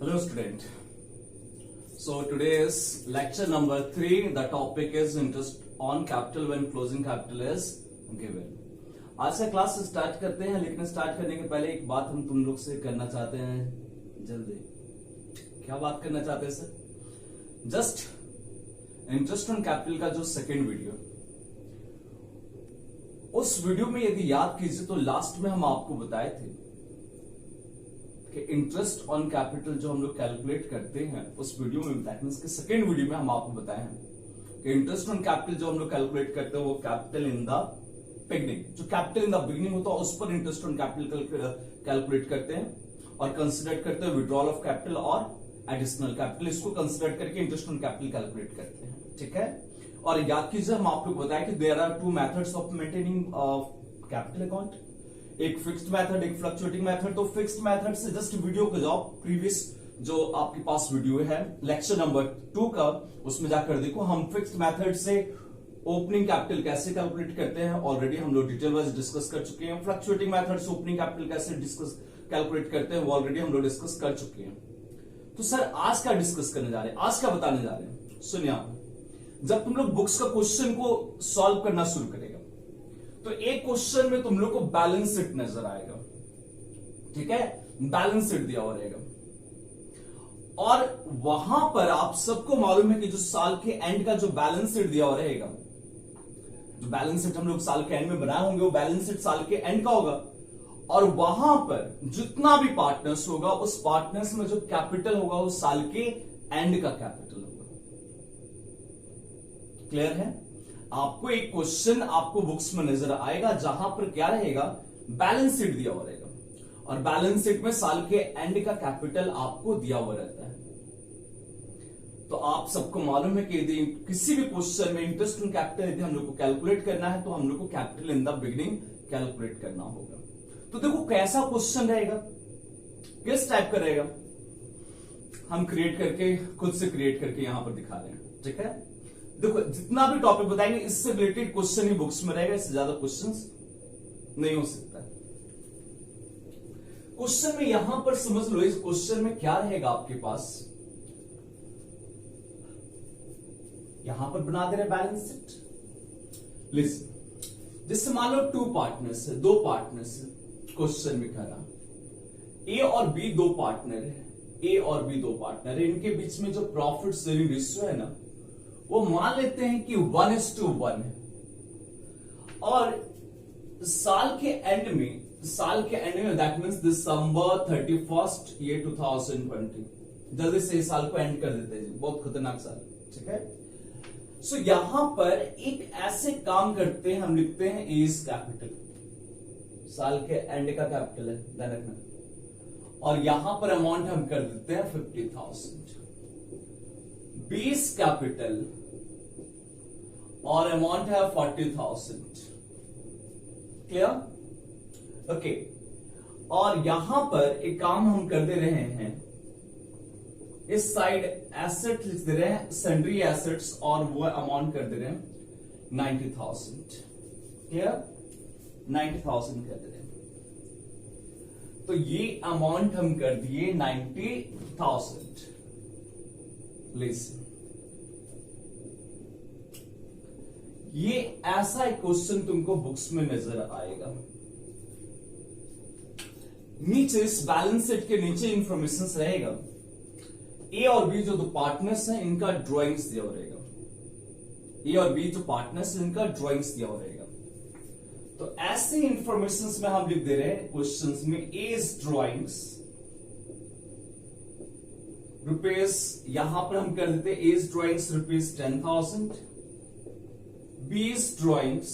Hello student. So today is lecture number 3. The topic is interest on capital when closing capital is given. आज का class start करते हैं, लेकिन start करने के पहले एक बात हम तुम लोग से करना चाहते हैं जल्दी। क्या बात करना चाहते हैं sir? Just interest on capital का जो सेकेंड वीडियो, उस वीडियो में यदि याद कीजिए तो लास्ट में हम आपको बताए थे कि इंटरेस्ट ऑन कैपिटल जो हम लोग कैलकुलेट करते हैं उस वीडियो में बताया, इसके सेकेंड वीडियो में हम आपको बताए हैं कि इंटरेस्ट ऑन कैपिटल जो हम लोग कैलकुलेट करते हैं वो कैपिटल इन द बिगनिंग, जो कैपिटल इन द बिगनिंग होता है उस पर इंटरेस्ट ऑन कैपिटल कैलकुलेट करते हैं और कंसिडर करते हैं विड्रॉल ऑफ कैपिटल और एडिशनल कैपिटल, इसको कंसिडर करके इंटरेस्ट ऑन कैपिटल कैलकुलेट करते हैं। ठीक है, और याद कीजिए हम आप लोग बताया कि there are two methods of maintaining capital account, एक फिक्स्ड मेथड, एक फ्लक्चुएटिंग मेथड। तो फिक्स्ड मेथड से जस्ट वीडियो को जाओ, प्रीवियस जो आपके पास वीडियो है लेक्चर नंबर 2 का, उसमें जाकर देखो हम फिक्स्ड मेथड से ओपनिंग कैपिटल कैसे कैलकुलेट करते हैं ऑलरेडी हम लोग डिटेल वाइज डिस्कस कर चुके हैं। फ्लक्चुएटिंग मेथड से ओपनिंग कैपिटल कैसे डिस्कस कैलकुलेट करते हैं वो ऑलरेडी हम लोग डिस्कस कर चुके हैं। तो सर आज क्या डिस्कस करने जा रहे हैं, आज क्या बताने जा रहे हैं? सुनिए, जब तुम लोग बुक्स का क्वेश्चन को सॉल्व करना शुरू करेगा तो एक क्वेश्चन में तुम लोग को बैलेंस शीट नजर आएगा। ठीक है, बैलेंस शीट दिया हुआ रहेगा और वहां पर आप सबको मालूम है कि जो साल के एंड का जो बैलेंस शीट दिया हुआ रहेगा, जो बैलेंस शीट हम लोग साल के एंड में बनाए होंगे वो बैलेंस शीट साल के एंड का होगा और वहां पर जितना भी पार्टनर्स होगा उस पार्टनर्स में जो कैपिटल होगा वो साल के एंड का कैपिटल होगा। क्लियर है? आपको एक क्वेश्चन आपको बुक्स में नजर आएगा जहां पर क्या रहेगा, बैलेंस शीट दिया हुआ रहेगा और बैलेंस शीट में साल के एंड का कैपिटल आपको दिया हुआ रहता है। तो आप सबको मालूम है कि यदि किसी भी क्वेश्चन में इंटरेस्ट ऑन कैपिटल यदि हम लोग को कैलकुलेट करना है तो हम लोग को capital in the beginning calculate करना होगा। तो देखो कैसा क्वेश्चन रहेगा, किस टाइप का रहेगा, हम क्रिएट करके खुद से क्रिएट करके यहां पर दिखा रहे हैं। ठीक है, देखो जितना भी टॉपिक बताएंगे इससे रिलेटेड क्वेश्चन ही बुक्स में रहेगा, इससे ज्यादा क्वेश्चंस नहीं हो सकता। क्वेश्चन में यहां पर समझ लो, इस क्वेश्चन में क्या रहेगा आपके पास, यहां पर बना दे रहे बैलेंस शीट। लिस्ट, जिससे मान लो 2 पार्टनर्स है, 2 पार्टनर्स है, क्वेश्चन में कह रहा ए और बी 2 पार्टनर है, ए और बी 2 पार्टनर है, इनके बीच में जो प्रॉफिट शेयरिंग रेशियो है ना वो मान लेते हैं कि 1:1 है और साल के एंड में दैट मीन्स दिसंबर 31 ये 2020, जल्दी से इस साल को एंड कर देते हैं जी, बहुत खतरनाक साल। ठीक है, सो यहां पर एक ऐसे काम करते हैं, हम लिखते हैं इज कैपिटल, साल के एंड का कैपिटल है ध्यान रखना, और यहां पर अमाउंट हम कर देते हैं 50,000, 20 कैपिटल और अमाउंट है 40,000। क्लियर? ओके, और यहां पर एक काम हम कर दे रहे हैं, इस साइड एसेट लिख दे रहे हैं, सन्ड्री एसेट्स, और वो अमाउंट कर दे रहे हैं 90,000। क्लियर? 90,000 कर दे रहे हैं, तो ये अमाउंट हम कर दिए 90,000। लिस्ट, ये ऐसा एक क्वेश्चन तुमको बुक्स में नजर आएगा। नीचे इस बैलेंस शीट के नीचे इंफॉर्मेशन रहेगा, ए और बी जो 2 पार्टनर्स हैं इनका ड्राइंग्स दिया हुआ रहेगा, ए और बी जो पार्टनर्स हैं इनका ड्राइंग्स दिया हुआ रहेगा। तो ऐसे इंफॉर्मेशन में हम लिख दे रहे हैं क्वेश्चंस में, एज ड्राइंग्स रुपीज, यहां पर हम कर देते हैं एज ड्राइंग्स रुपीज 10,000, 20 ड्राइंग्स।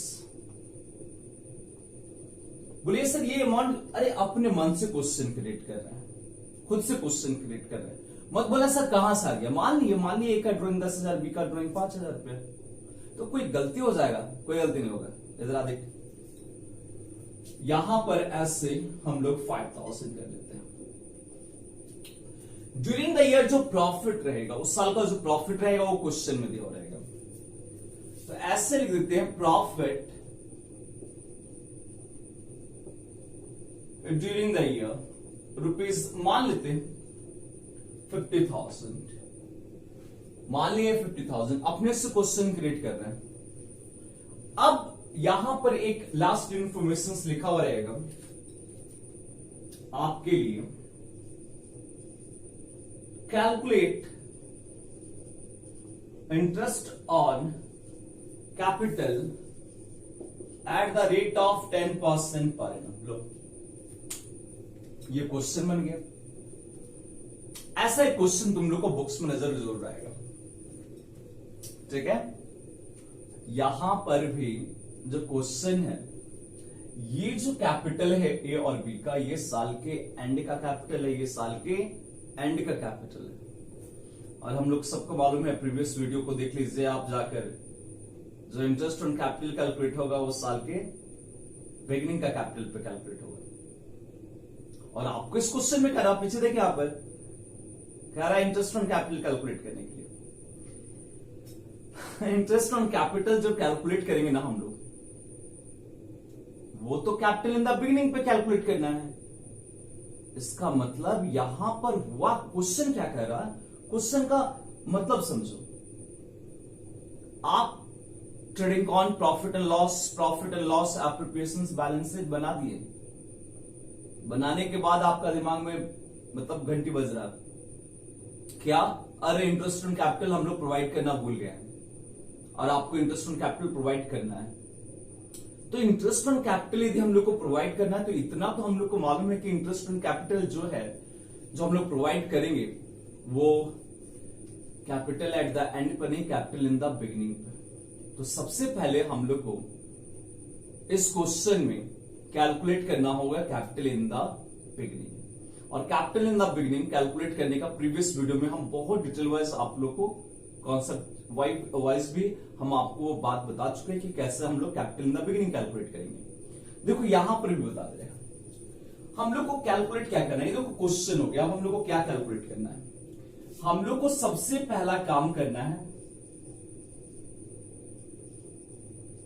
बोलिए सर ये अमाउंट, अरे अपने मन से क्वेश्चन क्रिएट कर रहे हैं, खुद से क्वेश्चन क्रिएट कर रहे हैं, मत बोला सर कहां से आ गया। मान लिए ए का ड्राइंग 10,000, बी का ड्राइंग 5,000 रुपया, तो कोई गलती हो जाएगा, कोई गलती नहीं होगा। इधर देख, यहां पर ऐसे हम लोग 5,000 कर देते हैं। ड्यूरिंग द ईयर जो प्रॉफिट रहेगा, उस साल का जो प्रॉफिट रहेगा वो क्वेश्चन में दिया रहेगा, तो ऐसे लिख देते हैं profit during the year rupees, मान लेते हैं 50,000, मान लिया 50,000, अपने से क्वेश्चन क्रिएट कर रहे हैं। अब यहां पर एक लास्ट इंफॉर्मेशन लिखा हुआ रहेगा आपके लिए, calculate interest on capital at the rate of 10% per annum. लो, ये क्वेश्चन बन गया। ऐसा एक क्वेश्चन तुम लोग को बुक्स में नजर जरूर आएगा, ठीक है। यहां पर भी जो क्वेश्चन है, ये जो कैपिटल है ए और बी का, ये साल के एंड का कैपिटल है, ये साल के एंड का कैपिटल है। और हम लोग सबको मालूम है, प्रीवियस वीडियो को देख लीजिए आप जाकर, जो इंटरेस्ट ऑन कैपिटल कैलकुलेट होगा वो साल के बिगिनिंग का कैपिटल पे कैलकुलेट होगा। और आपको इस क्वेश्चन में कह रहा, पीछे देखिए यहां पर कह रहा है इंटरेस्ट ऑन कैपिटल कैलकुलेट करने के लिए। इंटरेस्ट ऑन कैपिटल जो कैलकुलेट करेंगे ना हम लोग, वो तो कैपिटल इन द बिगिनिंग पे कैलकुलेट करना है। इसका मतलब यहां पर हुआ, क्वेश्चन क्या कह रहा है, क्वेश्चन का मतलब समझो। आप trading on profit and loss appropriations balance sheet बना दिए। बनाने के बाद आपका दिमाग में मतलब घंटी बज रहा है, क्या अरे इंटरेस्ट ऑन कैपिटल हम लोग प्रोवाइड करना भूल गए हैं, और आपको इंटरेस्ट ऑन कैपिटल प्रोवाइड करना है। तो इंटरेस्ट ऑन कैपिटल यदि हम लोग को प्रोवाइड करना है, तो इतना तो हम लोग को मालूम है कि इंटरेस्ट ऑन कैपिटल जो है, जो हम लोग प्रोवाइड करेंगे, वो कैपिटल एट द एंड पर नहीं, कैपिटल इन द बिगिनिंग पर। तो सबसे पहले हम लोग को इस क्वेश्चन में कैलकुलेट करना होगा कैपिटल इन द बिगिनिंग। और capital in the beginning calculate करने का प्रीवियस वीडियो में हम बहुत डिटेल वाइज आप लोग को कॉन्सेप्ट वाइज भी हम आपको वो बात बता चुके हैं कि कैसे हम लोग capital in the beginning calculate करेंगे। देखो यहां पर भी बता दे रहे हैं हम लोग को कैलकुलेट क्या करना है। देखो क्वेश्चन हो गया, अब हम लोग को क्या कैलकुलेट करना है। हम लोग को सबसे पहला काम करना है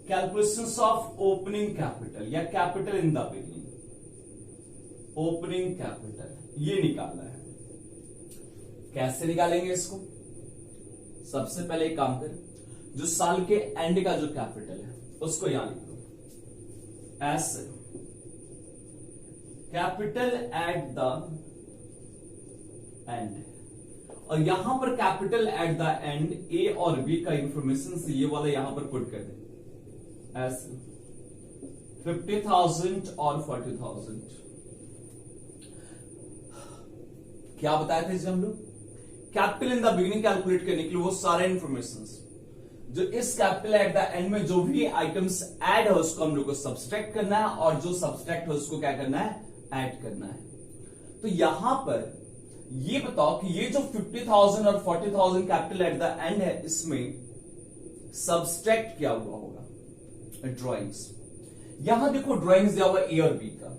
कैलकुलेशंस ऑफ ओपनिंग कैपिटल या capital in the beginning. Opening capital ये निकालना है। कैसे निकालेंगे इसको? सबसे पहले एक काम करें, जो साल के एंड का जो कैपिटल है उसको यहां लिख दो S capital at the end. और यहां पर कैपिटल एट द एंड ए और बी का इंफॉर्मेशन ये वाला यहां पर पुट कर दें एस 50,000 और 40,000। क्या बताए थे हम लोग? Capital in the beginning calculate करने के लिए वो सारे इंफॉर्मेशन जो इस कैपिटल एट द एंड में जो भी आइटम्स ऐड है उसको हम लोग को सब्सट्रैक्ट करना है, और जो सब्सट्रैक्ट है उसको क्या करना है? ऐड करना है। तो यहां पर ये बताओ कि ये जो 50,000 और 40,000 कैपिटल एट द एंड है, इसमें सब्सट्रैक्ट क्या हुआ होगा? ड्राइंग्स। यहां देखो ड्राइंग्स दिया हुआ ए और बी का,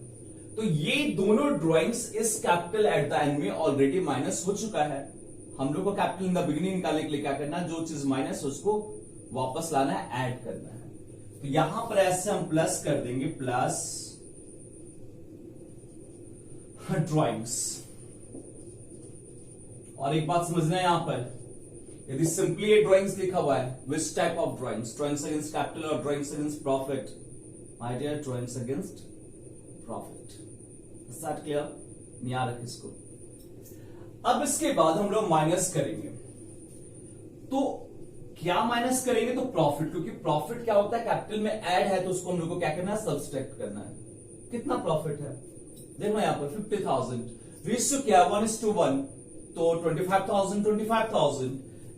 तो ये दोनों ड्राइंग्स इस कैपिटल एट द एंड में ऑलरेडी माइनस हो चुका है। हम लोग को कैपिटल इन द बिगिनिंग निकालने के लिए क्या करना है? जो चीज माइनस उसको वापस लाना है, ऐड करना है। तो यहां पर ऐसे हम प्लस कर देंगे, प्लस ड्राइंग्स। और एक बात समझना है, यहां पर यदि सिंपली ये ड्राइंग्स लिखा हुआ है, which type of drawings? Drawings against capital और drawings against profit. My dear, drawings against profit. Start clear? याद रख इसको। अब इसके बाद हम लोग माइनस करेंगे। तो क्या माइनस करेंगे? तो प्रॉफिट, क्योंकि प्रॉफिट क्या होता है? कैपिटल में ऐड है तो उसको हम लोग को क्या करना है? सब्सट्रैक्ट करना है। कितना प्रॉफिट है देखो यहां पर 50,000, रेशियो क्या है? 1:1, तो 25,000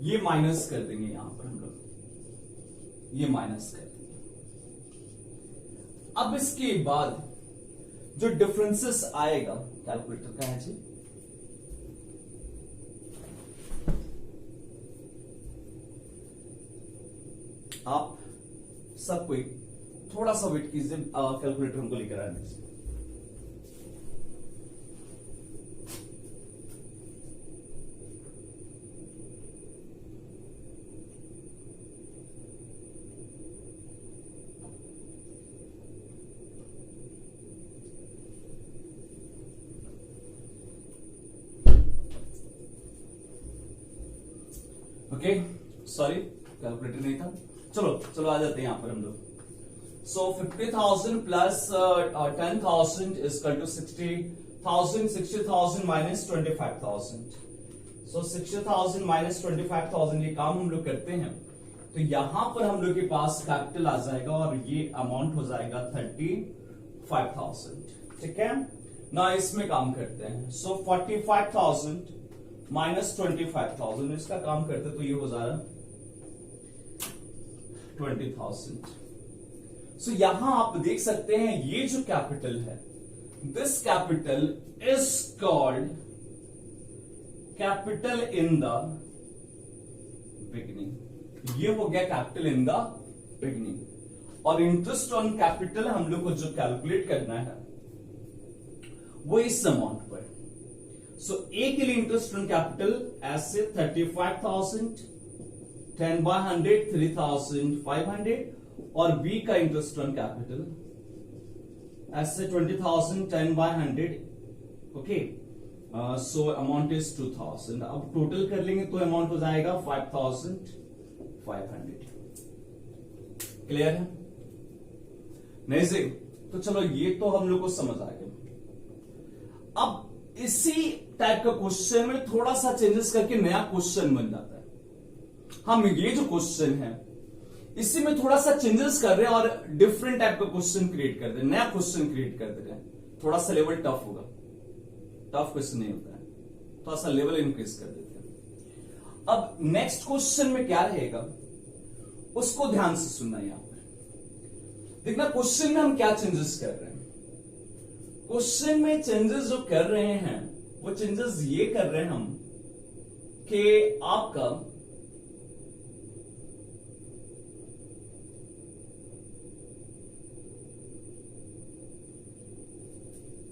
ये माइनस कर देंगे। यहां पर हम लोग ये माइनस कर देंगे। अब इसके बाद जो डिफरेंसेस आएगा, कैलकुलेटर का है जी, आप सब कोई थोड़ा सा वेट कीजिए, कैलकुलेटर हमको लेकर आने दीजिए। ओके, सॉरी कैलकुलेटर नहीं था। चलो आ जाते हैं यहां पर हम लोग। So 50,000 plus 10,000 is equal to 60,000, 60,000 minus 25,000। So 60,000 minus 25,000 ये काम हम लोग करते हैं, तो यहां पर हम लोग के पास कैपिटल आ जाएगा और ये अमाउंट हो जाएगा 35,000। ठीक है ना, इसमें काम करते हैं। सो 45,000 माइनस 25,000 इसका काम करते तो ये हो जाएगा 20,000। सो यहां आप देख सकते हैं ये जो कैपिटल है, this capital is called capital in the beginning. ये हो गया कैपिटल इन द बिगिनिंग। और इंटरेस्ट ऑन कैपिटल हम लोग को जो कैलकुलेट करना है वो इस अमाउंट पर। सो ए के लिए इंटरेस्ट ऑन कैपिटल ऐसे 35,000, 10/100 3,500, और बी का इंटरेस्ट ऑन कैपिटल ऐसे 20,000, 10/100। Okay, so amount is 2,000। अब टोटल कर लेंगे तो अमाउंट हो जाएगा 5,500। क्लियर है नहीं जी? तो चलो ये तो हम लोग को समझ आ गया। अब इसी टाइप का क्वेश्चन में थोड़ा सा चेंजेस करके नया क्वेश्चन बन जाता है। हम ये जो क्वेश्चन है इसी में थोड़ा सा चेंजेस कर रहे हैं और डिफरेंट टाइप का क्वेश्चन क्रिएट कर रहे हैं, नया क्वेश्चन क्रिएट कर दे रहे हैं। थोड़ा सा लेवल टफ होगा, टफ क्वेश्चन नहीं होता है, थोड़ा सा लेवल इंक्रीज कर देते हैं। अब नेक्स्ट क्वेश्चन में क्या रहेगा उसको ध्यान से सुनना। यहां पर देखना क्वेश्चन में हम क्या चेंजेस कर रहे हैं। क्वेश्चन में चेंजेस जो कर रहे हैं वो चेंजेस ये कर रहे हैं हम कि आपका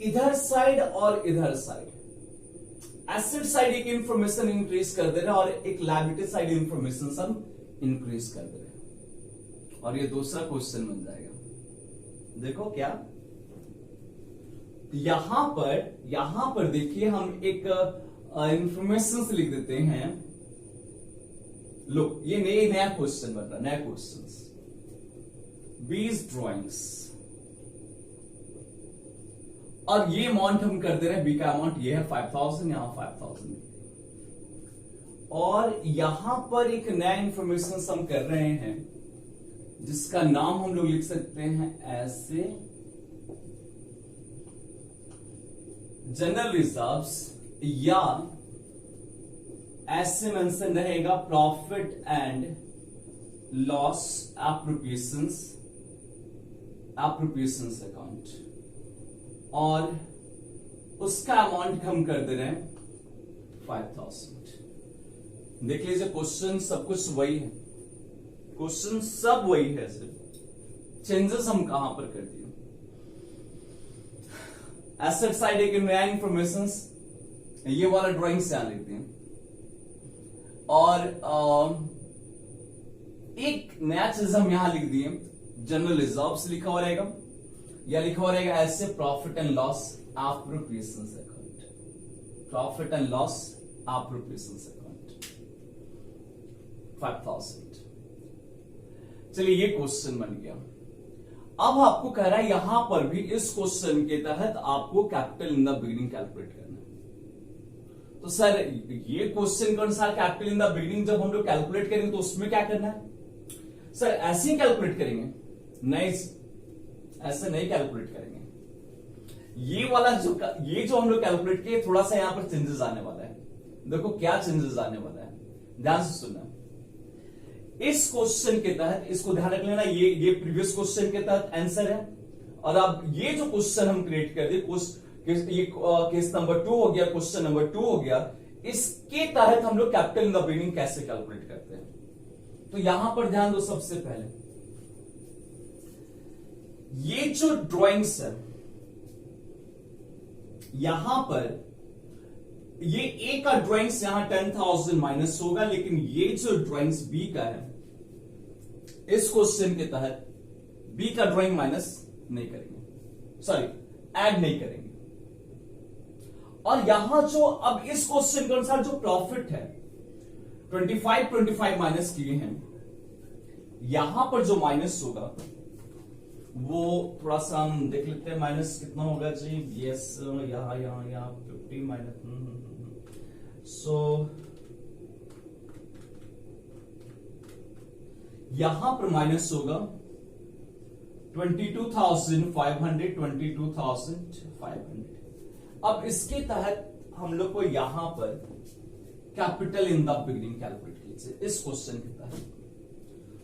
इधर साइड और इधर साइड, एसेट साइड एक इंफॉर्मेशन इंक्रीज कर दे रहे हैं और एक लायबिलिटी साइड इंफॉर्मेशन हम इंक्रीज कर दे रहे हैं, और ये दूसरा क्वेश्चन बन जाएगा। देखो क्या यहां पर देखिए हम एक इंफॉर्मेशन से लिख देते हैं। लो ये नया क्वेश्चन बन रहा है, नया क्वेश्चन बीज ड्रॉइंग्स, और ये अमाउंट हम कर दे रहे हैं, बी का अमाउंट ये है 5,000, यहां 5,000, और यहां पर एक नया इंफॉर्मेशन हम कर रहे हैं जिसका नाम हम लोग लिख सकते हैं ऐसे जनरल रिजर्व्स, या ऐसे मेंशन रहेगा profit and loss appropriations account, और उसका अमाउंट हम कर दे रहे हैं 5,000। देख लीजिए क्वेश्चन सब कुछ वही है, क्वेश्चन सब वही है, सिर्फ चेंजेस हम कहां पर कर दिए। एसेट साइड एक नया इंफॉर्मेशन ये वाला ड्राइंग से यहां लिखते हैं, और एक नया चीज हम यहां लिख दिए जनरल रिजर्व्स लिखा हुआ रहेगा, या लिखा हुआ रहेगा ऐसे profit and loss appropriations account, profit and loss appropriations account 5,000। चलिए ये क्वेश्चन बन गया। अब आपको कह रहा है यहां पर भी इस क्वेश्चन के तहत आपको capital in the beginning calculate करना है। तो सर ये क्वेश्चन के अनुसार कैपिटल इन द बिगिनिंग जब हम लोग कैलकुलेट करेंगे तो उसमें क्या करना है? सर ऐसे ही कैलकुलेट करेंगे? नहीं, ऐसे नहीं कैलकुलेट करेंगे। ये वाला ये जो हम लोग कैलकुलेट किए थोड़ा सा यहां पर चेंजेस आने वाला है। देखो क्या चेंजेस आने वाला है, ध्यान से सुनना। इस क्वेश्चन के तहत इसको ध्यान रख लेना, ये प्रीवियस क्वेश्चन के तहत आंसर है, और अब ये जो क्वेश्चन हम क्रिएट कर दिए, ये केस नंबर 2 हो गया, क्वेश्चन नंबर 2 हो गया, इसके तहत हम लोग कैपिटल इन द बिगिनिंग कैसे कैलकुलेट करते हैं। तो यहां पर ध्यान दो, सबसे पहले ये जो ड्राइंग्स है यहां पर, ये ए का ड्राइंग्स यहां 10,000 माइनस होगा, लेकिन ये जो ड्राइंग्स बी का है इस क्वेश्चन के तहत बी का ड्राइंग माइनस नहीं करेंगे, सॉरी ऐड नहीं करेंगे। और यहां जो अब इस क्वेश्चन के अनुसार जो प्रॉफिट है 25 माइनस किए हैं, यहां पर जो माइनस होगा वो थोड़ा सा हम देख लेते हैं। माइनस कितना होगा जी? यस, यहां 50 माइनस, सो यहां पर माइनस होगा 22,500। अब इसके तहत हम लोग को यहां पर capital in the beginning calculate कीजिए इस क्वेश्चन के तहत।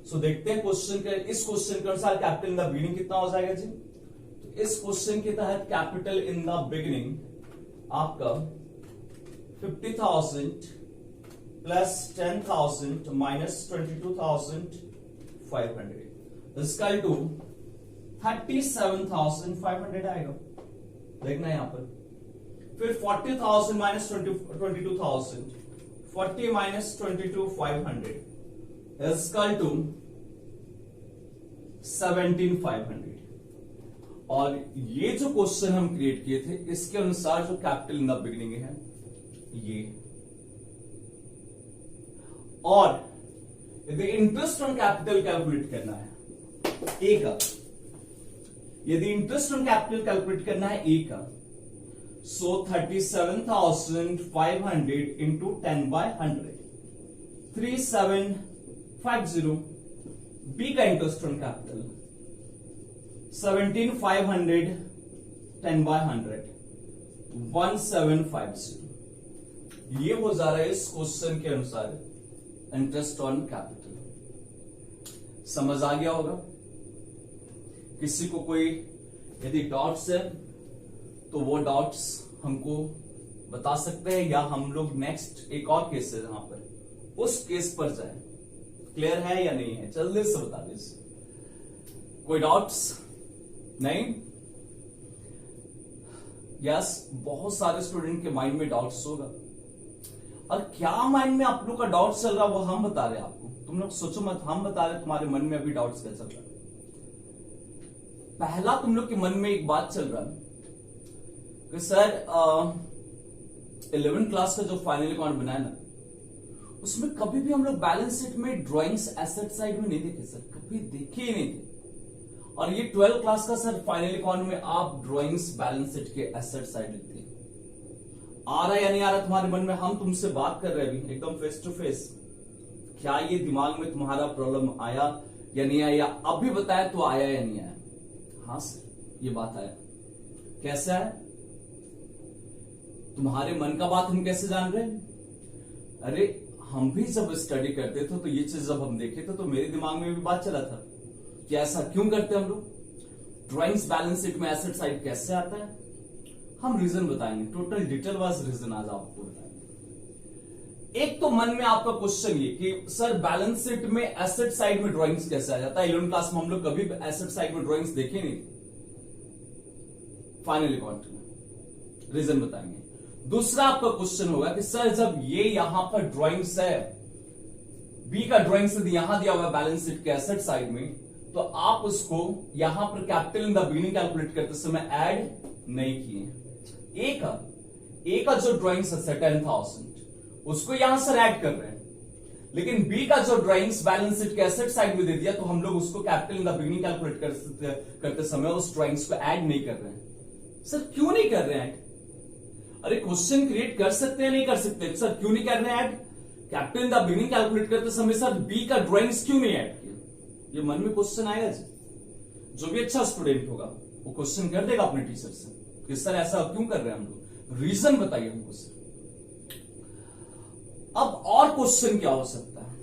सो देखते हैं क्वेश्चन के, इस क्वेश्चन के अनुसार कैपिटल इन द बिगिनिंग कितना हो जाएगा जी? तो इस क्वेश्चन के तहत कैपिटल इन द बिगिनिंग आपका 50,000 प्लस 10,000 माइनस 22,500 इक्वल टू 37,500 आएगा। देखना यहां पर फिर 40,000 माइनस 22,000, 40 माइनस 22,500 इक्वल टू 17,500। और ये जो क्वेश्चन हम क्रिएट किए थे इसके अनुसार जो कैपिटल इन द बिगिनिंग है ये, और यदि इंटरेस्ट ऑन कैपिटल कैलकुलेट करना है ए का, यदि इंटरेस्ट ऑन कैपिटल कैलकुलेट करना है ए का, सो 37,500 इंटू 10/100 3750। बी का इंटरेस्ट ऑन कैपिटल 17,500 10/100 1750। ये हो जा रहा है इस क्वेश्चन के अनुसार इंटरेस्ट ऑन कैपिटल। समझ आ गया होगा? किसी को कोई यदि डाउट्स है तो वो डाउट्स हमको बता सकते हैं, या हम लोग नेक्स्ट एक और केस है जहां पर उस केस पर जाए। क्लियर है या नहीं है? जल्दी से बता दीजिए। कोई डाउट्स नहीं? यस, बहुत सारे स्टूडेंट के माइंड में डाउट्स होगा, और क्या माइंड में आप लोग का डाउट चल रहा है वो हम बता रहे हैं आपको। तुम लोग सोचो मत, हम बता रहे तुम्हारे मन में अभी डाउट्स क्या चल रहा है। पहला तुम लोग के मन में एक बात चल रहा है कि सर 11th क्लास का जो फाइनल अकाउंट बनाया ना, उसमें कभी भी हम लोग बैलेंस शीट में ड्राइंग्स एसेट साइड में नहीं देखे सर, कभी देखे ही नहीं थे। और ये 12th क्लास का सर फाइनल अकाउंट में आप ड्राइंग्स बैलेंस शीट के एसेट साइड लिखते हैं। आ रहा या नहीं आ रहा तुम्हारे मन में? हम तुमसे बात कर रहे हैं अभी एकदम फेस टू फेस। क्या ये दिमाग में तुम्हारा प्रॉब्लम आया या नहीं आया? अभी बताया तो आया या नहीं आया? हाँ सर, ये बात आया। कैसे आया? तुम्हारे मन का बात हम कैसे जान रहे हैं? अरे हम भी जब स्टडी करते थे तो ये चीज जब हम देखे थे तो मेरे दिमाग में भी बात चला था कि ऐसा क्यों करते हम लोग, ड्राइंग्स बैलेंस शीट में एसेट साइड कैसे आता है। हम रीजन बताएंगे, टोटल डिटेल वाइज रीजन आज आपको बताएंगे। एक तो मन में आपका क्वेश्चन ये कि सर बैलेंस शीट में एसेट साइड में ड्राइंग्स कैसे आ जाता है? 11th क्लास में हम लोग कभी एसेट साइड में ड्राइंग्स देखे नहीं, फाइनल अकाउंट में। रीजन बताएंगे। दूसरा आपका क्वेश्चन होगा कि सर जब ये यहां पर ड्राइंग्स है, बी का ड्राइंग्स यहां दिया हुआ बैलेंस शीट के एसेट साइड में, तो आप उसको यहां पर capital in the beginning calculate करते समय ऐड नहीं किए। ए का जो ड्राइंग्स है 10,000 उसको यहां से ऐड कर रहे हैं, लेकिन बी का जो ड्राइंग्स बैलेंस शीट के एसेट साइड में दे दिया तो हम लोग उसको capital in the beginning calculate करते समय उस ड्राइंग्स को ऐड नहीं कर रहे हैं। सर क्यों नहीं कर रहे हैं ऐड? अरे क्वेश्चन क्रिएट कर सकते हैं नहीं कर सकते? सर क्यों नहीं कर रहे हैं add? Capital in the beginning calculate करते समय सर बी का ड्राइंग्स क्यों नहीं ऐड किया? ये मन में क्वेश्चन आएगा जी। जो भी अच्छा स्टूडेंट होगा वो क्वेश्चन कर देगा अपने टीचर से कि सर ऐसा क्यों कर रहे हैं हम लोग, रीजन बताइए हमको सर। अब और क्वेश्चन क्या हो सकता है?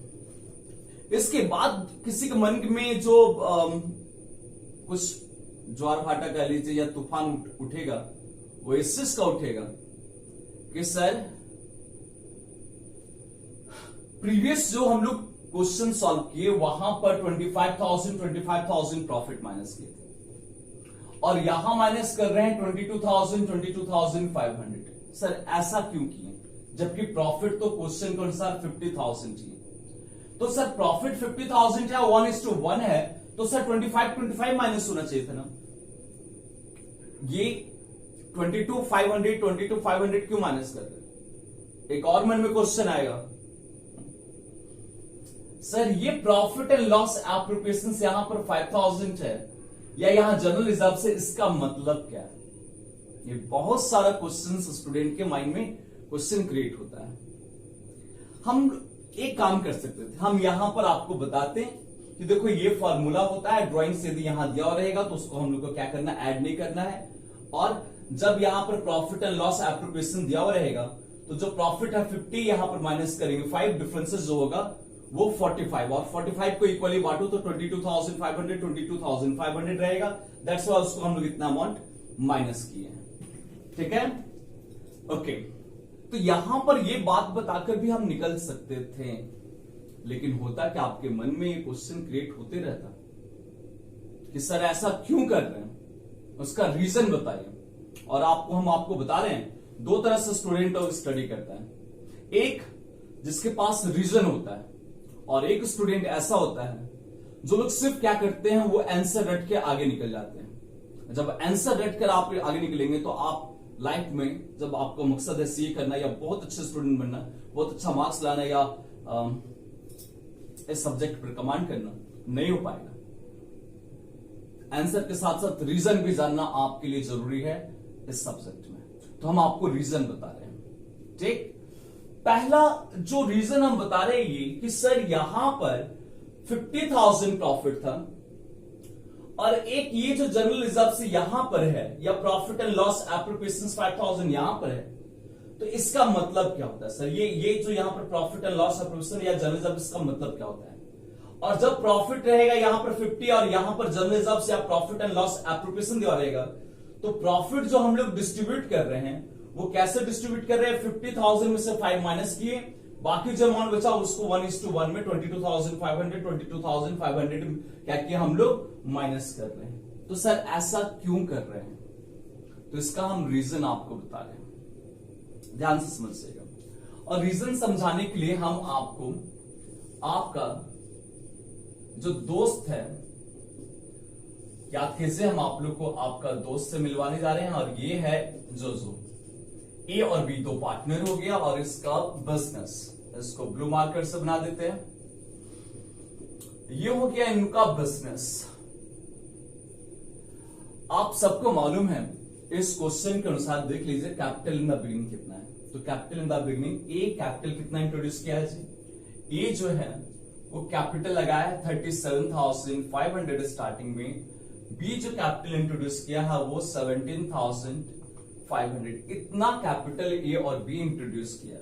इसके बाद किसी के मन में जो कुछ ज्वार भाटा कह लीजिए या तूफान उठेगा, वो इस चीज का उठेगा कि सर प्रीवियस जो हम लोग क्वेश्चन सॉल्व किए वहां पर 25,000 प्रॉफिट माइनस किए थे, और यहां माइनस कर रहे हैं 22,500। सर ऐसा क्यों किए जबकि प्रॉफिट तो क्वेश्चन के अनुसार 50,000 चाहिए? तो सर प्रॉफिट 50,000 है, 1:1 है, तो सर 25 माइनस होना चाहिए था ना। ये 22,500 क्यों माइनस कर रहे? एक और मन में क्वेश्चन आएगा सर ये प्रॉफिट एंड लॉस एप्रोप्रिएशन यहां पर 5000 है या यहां जनरल रिजर्व से, इसका मतलब क्या है? ये बहुत सारा क्वेश्चन स्टूडेंट के माइंड में क्वेश्चन क्रिएट होता है। हम एक काम कर सकते थे, हम यहां पर आपको बताते हैं कि देखो ये फॉर्मूला होता है, ड्राइंग से यदि यहां दिया रहेगा तो उसको हम लोग को क्या करना, ऐड नहीं करना है। और जब यहां पर प्रॉफिट एंड लॉस एप्रोप्रिएशन दिया हुआ रहेगा तो जो प्रॉफिट है 50 यहां पर माइनस करेंगे, 5 डिफरेंसेस जो होगा वो 45, और 45 को इक्वली बांटो तो 22,500 22,500 रहेगा। दैट्स वाई उसको हम लोग इतना अमाउंट माइनस किए हैं। ठीक है, ओके। तो यहां पर ये बात बताकर भी हम निकल सकते थे, लेकिन होता कि आपके मन में ये क्वेश्चन क्रिएट होते रहता कि सर ऐसा क्यों कर रहे हैं, उसका रीजन बताइए। और हम आपको बता रहे हैं दो तरह से स्टूडेंट स्टडी करता है, एक जिसके पास रीजन होता है और एक स्टूडेंट ऐसा होता है जो लोग सिर्फ क्या करते हैं, वो आंसर रट के आगे निकल जाते हैं। जब आंसर रट कर आप आगे निकलेंगे तो आप लाइफ में, जब आपका मकसद है सीए करना या बहुत अच्छे स्टूडेंट बनना, बहुत अच्छा मार्क्स लाना या इस सब्जेक्ट पर कमांड करना, नहीं हो पाएगा। आंसर के साथ साथ रीजन भी जानना आपके लिए जरूरी है इस सब्जेक्ट में। तो हम आपको रीजन बता रहे हैं। ठीक, पहला जो रीजन हम बता रहे हैं ये कि सर यहां पर 50,000 प्रॉफिट था और एक ये जो जनरल रिजर्व से यहां पर है या प्रॉफिट एंड लॉस एप्रोप्रिएशन 5,000 यहां पर है, तो इसका मतलब क्या होता है सर? ये जो यहां पर प्रॉफिट एंड लॉस एप्रोप्रिएशन या जनरल रिजर्व, इसका मतलब क्या होता है? और जब प्रॉफिट रहेगा यहां पर 50 और यहां पर जनरल रिजर्व से आप प्रॉफिट एंड लॉस एप्रोप्रिएशन दिया रहेगा, तो प्रॉफिट जो हम लोग डिस्ट्रीब्यूट कर रहे हैं वो कैसे डिस्ट्रीब्यूट कर रहे हैं? 50,000 में से 5 माइनस किए, बाकी जो अमाउंट बचा उसको 1:1 में 22,500 क्या किया हम लोग, माइनस कर रहे हैं। तो सर ऐसा क्यों कर रहे हैं? तो इसका हम रीजन आपको बता रहे हैं, ध्यान से समझिएगा। और रीजन समझाने के लिए हम आपको आपका जो दोस्त है, याद कीजिए हम आप लोग को आपका दोस्त से मिलवाने जा रहे हैं, और ये है जो ए और बी दो पार्टनर हो गया और इसका बिजनेस, इसको ब्लू मार्कर से बना देते हैं। ये हो गया इनका बिजनेस। आप सबको मालूम है इस क्वेश्चन के अनुसार, देख लीजिए कैपिटल इन द बिगिनिंग कितना है। तो capital in the beginning A capital कितना इंट्रोड्यूस किया है जी? ए जो है वो कैपिटल लगाया है 37,500 स्टार्टिंग में। बी जो कैपिटल इंट्रोड्यूस किया है वो 17,500। इतना कैपिटल ए और बी इंट्रोड्यूस किया।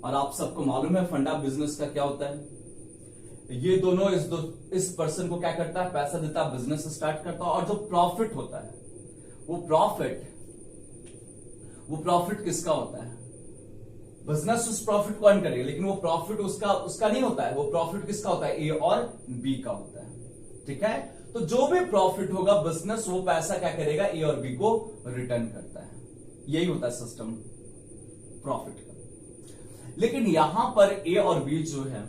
और आप सबको मालूम है फंडा बिजनेस का क्या होता है, ये दोनों इस पर्सन को क्या करता है, पैसा देता है, बिजनेस स्टार्ट करता है। और जो प्रॉफिट होता है वो प्रॉफिट किसका होता है? बिजनेस उस प्रॉफिट को अर्न करेगा, लेकिन वो प्रॉफिट उसका नहीं होता है, वो प्रॉफिट किसका होता है? ए और बी का होता है। ठीक है, तो जो भी प्रॉफिट होगा बिजनेस वो पैसा क्या करेगा, ए और बी को रिटर्न करता है। यही होता है सिस्टम प्रॉफिट का। लेकिन यहां पर ए और बी जो है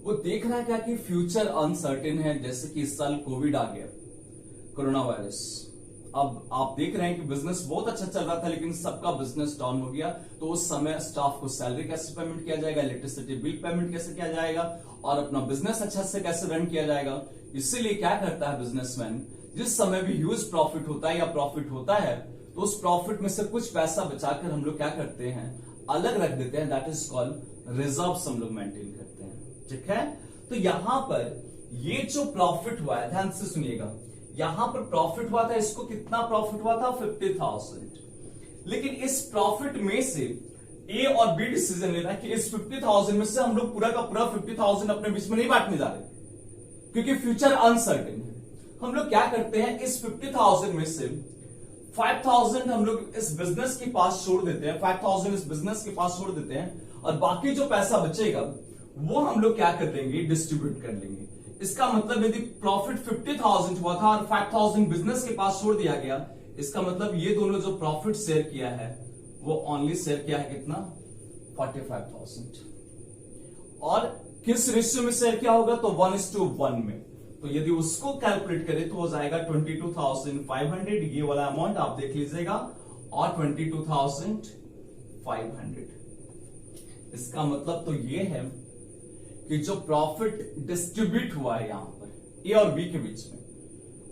वो देख रहा है क्या कि फ्यूचर अनसर्टेन है, जैसे कि इस साल कोविड आ गया, कोरोना वायरस। अब आप देख रहे हैं कि बिजनेस बहुत अच्छा चल रहा था लेकिन सबका बिजनेस डाउन हो गया। तो उस समय स्टाफ को सैलरी कैसे पेमेंट किया जाएगा, इलेक्ट्रिसिटी बिल पेमेंट कैसे किया जाएगा, और अपना बिजनेस अच्छा से कैसे रन किया जाएगा। इसीलिए क्या करता है बिजनेसमैन, जिस समय भी ह्यूज प्रॉफिट होता है या प्रॉफिट होता है तो उस प्रॉफिट में से कुछ पैसा बचाकर हम लोग क्या करते हैं, अलग रख देते हैं। दैट इज कॉल्ड रिजर्व्स हम लोग मेंटेन करते हैं। ठीक है, तो यहां पर ये जो प्रॉफिट हुआ है, ध्यान से सुनिएगा, यहां पर प्रॉफिट हुआ था, इसको कितना प्रॉफिट हुआ था, 50,000। लेकिन इस प्रॉफिट में से ए और बी डिसीजन लेना कि इस 50,000 में से हम लोग पूरा का पूरा 50,000 अपने बीच में नहीं बांटने जा रहे, क्योंकि फ्यूचर अनसर्टेन है। हम लोग क्या करते हैं, इस 50,000 में से 5,000 हम लोग इस बिजनेस के पास छोड़ देते हैं, 5,000 इस बिजनेस के पास छोड़ देते हैं, और बाकी जो पैसा बचेगा वो हम लोग क्या कर लेंगे, डिस्ट्रीब्यूट कर लेंगे। इसका मतलब यदि प्रॉफिट 50,000 हुआ था और 5,000 बिजनेस के पास छोड़ दिया गया, इसका मतलब ये दोनों जो प्रॉफिट शेयर किया है वो ओनली शेयर किया है कितना, 45,000। और किस रेशियो में शेयर किया होगा, तो 1:1 में। तो यदि उसको कैलकुलेट करें तो हो जाएगा 22,500, ये वाला अमाउंट आप देख लीजिएगा, और 22,500। इसका मतलब तो ये है कि जो प्रॉफिट डिस्ट्रीब्यूट हुआ है यहां पर ए और बी के बीच में,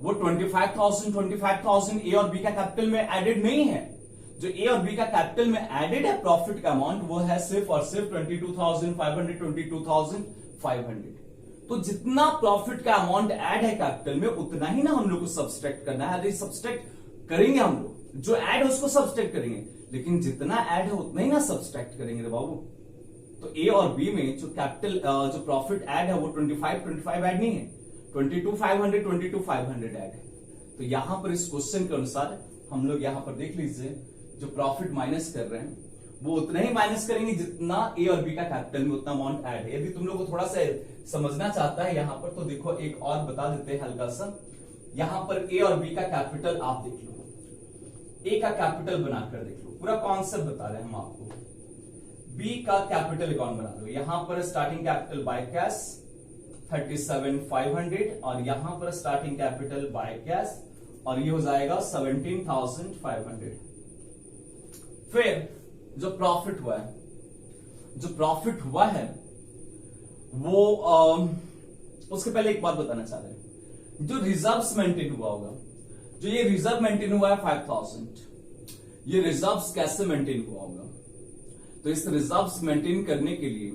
वो 25,000 ए और बी का कैपिटल में एडेड नहीं है। जो ए और बी का कैपिटल में एडेड है प्रॉफिट का अमाउंट, वो है सिर्फ और सिर्फ 22,500। तो जितना प्रॉफिट का अमाउंट ऐड है कैपिटल में, उतना ही ना हम लोग को सब्सट्रैक्ट करना है। यदि सब्सट्रैक्ट करेंगे हम लोग, जो ऐड है उसको सब्सट्रैक्ट करेंगे, लेकिन जितना ऐड है उतना ही ना सब्सट्रैक्ट करेंगे रे बाबू। तो ए और बी में जो कैपिटल जो प्रॉफिट ऐड है वो 25 ऐड नहीं है, 22,500 ऐड है। तो यहां पर इस क्वेश्चन के अनुसार हम लोग यहां पर देख लीजिए, जो प्रॉफिट माइनस कर रहे हैं वो उतना ही माइनस करेंगे जितना ए और बी का कैपिटल में उतना अमाउंट ऐड है। यदि तुम लोग को थोड़ा सा समझना चाहता है यहां पर, तो देखो एक और बता देते हैं हल्का सा। यहां पर ए और बी का कैपिटल आप देख लो, ए का कैपिटल बनाकर देख लो, पूरा कॉन्सेप्ट बता रहे हैं हम आपको। बी का कैपिटल अकाउंट बना लो। यहां पर स्टार्टिंग कैपिटल बाय कैश 37,500 और यहां पर स्टार्टिंग कैपिटल बाय कैश और ये हो जाएगा 17,500। फिर जो प्रॉफिट हुआ है वो उसके पहले एक बात बताना चाह रहे हैं, जो रिजर्व्स मेंटेन हुआ होगा, जो ये रिजर्व मेंटेन हुआ है 5,000, ये रिजर्व्स कैसे मेंटेन हुआ होगा? तो इस रिजर्व्स मेंटेन करने के लिए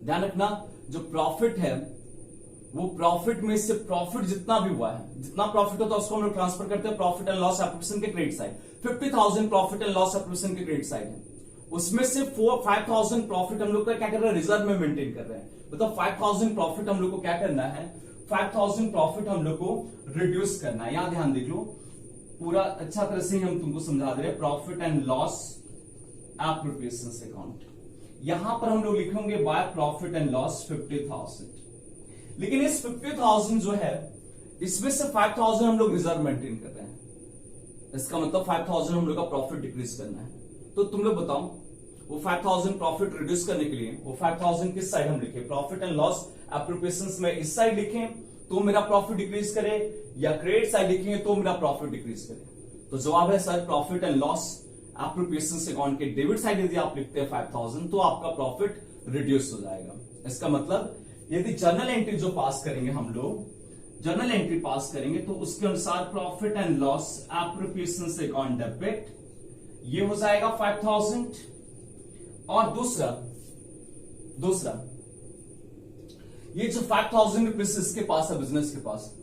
ध्यान रखना, जो प्रॉफिट है वो प्रॉफिट में से प्रॉफिट जितना भी हुआ है, जितना प्रॉफिट होता है उसको हम लोग ट्रांसफर करते हैं प्रॉफिट एंड लॉस एप्लीकेशन के credit side. 50,000 profit and loss application के क्रेडिट साइड है, उसमें से 5,000 प्रॉफिट हम लोग का क्या कर रहे हैं, रिजर्व में मेंटेन कर रहे हैं। मतलब 5,000 प्रॉफिट हम लोग को क्या करना है, 5,000 प्रॉफिट हम लोग को रिड्यूस करना है। यहां ध्यान देख लो, पूरा अच्छा तरह से हम तुमको समझा दे रहे हैं। Profit and loss appropriations account, यहां पर हम लोग लिखेंगे बाय प्रॉफिट एंड लॉस 50,000। लेकिन इस 50,000 जो है, इसमें से 5,000 हम लोग रिजर्व मेंटेन कर रहे हैं। इसका मतलब 5,000 हम लोग का प्रॉफिट डिक्रीज करना है। तो तुम लोग बताओ, वो 5,000 प्रॉफिट रिड्यूस करने के लिए वो 5,000 किस साइड हम लिखे, प्रॉफिट एंड लॉस एप्रोप्रिएशंस में इस साइड लिखें तो मेरा प्रॉफिट डिक्रीज करे, या क्रेडिट साइड लिखेंगे तो मेरा प्रॉफिट डिक्रीज करे? तो जवाब है sir profit and loss appropriations account के डेबिट साइड यदि आप लिखते हैं 5,000 तो आपका प्रॉफिट रिड्यूस हो जाएगा। इसका मतलब यदि जर्नल एंट्री जो पास करेंगे हम लोग, जर्नल एंट्री पास करेंगे तो उसके अनुसार profit and loss appropriations account debit ये हो जाएगा 5,000। और दूसरा ये जो 5,000 रुपीज इसके पास है, बिजनेस के पास,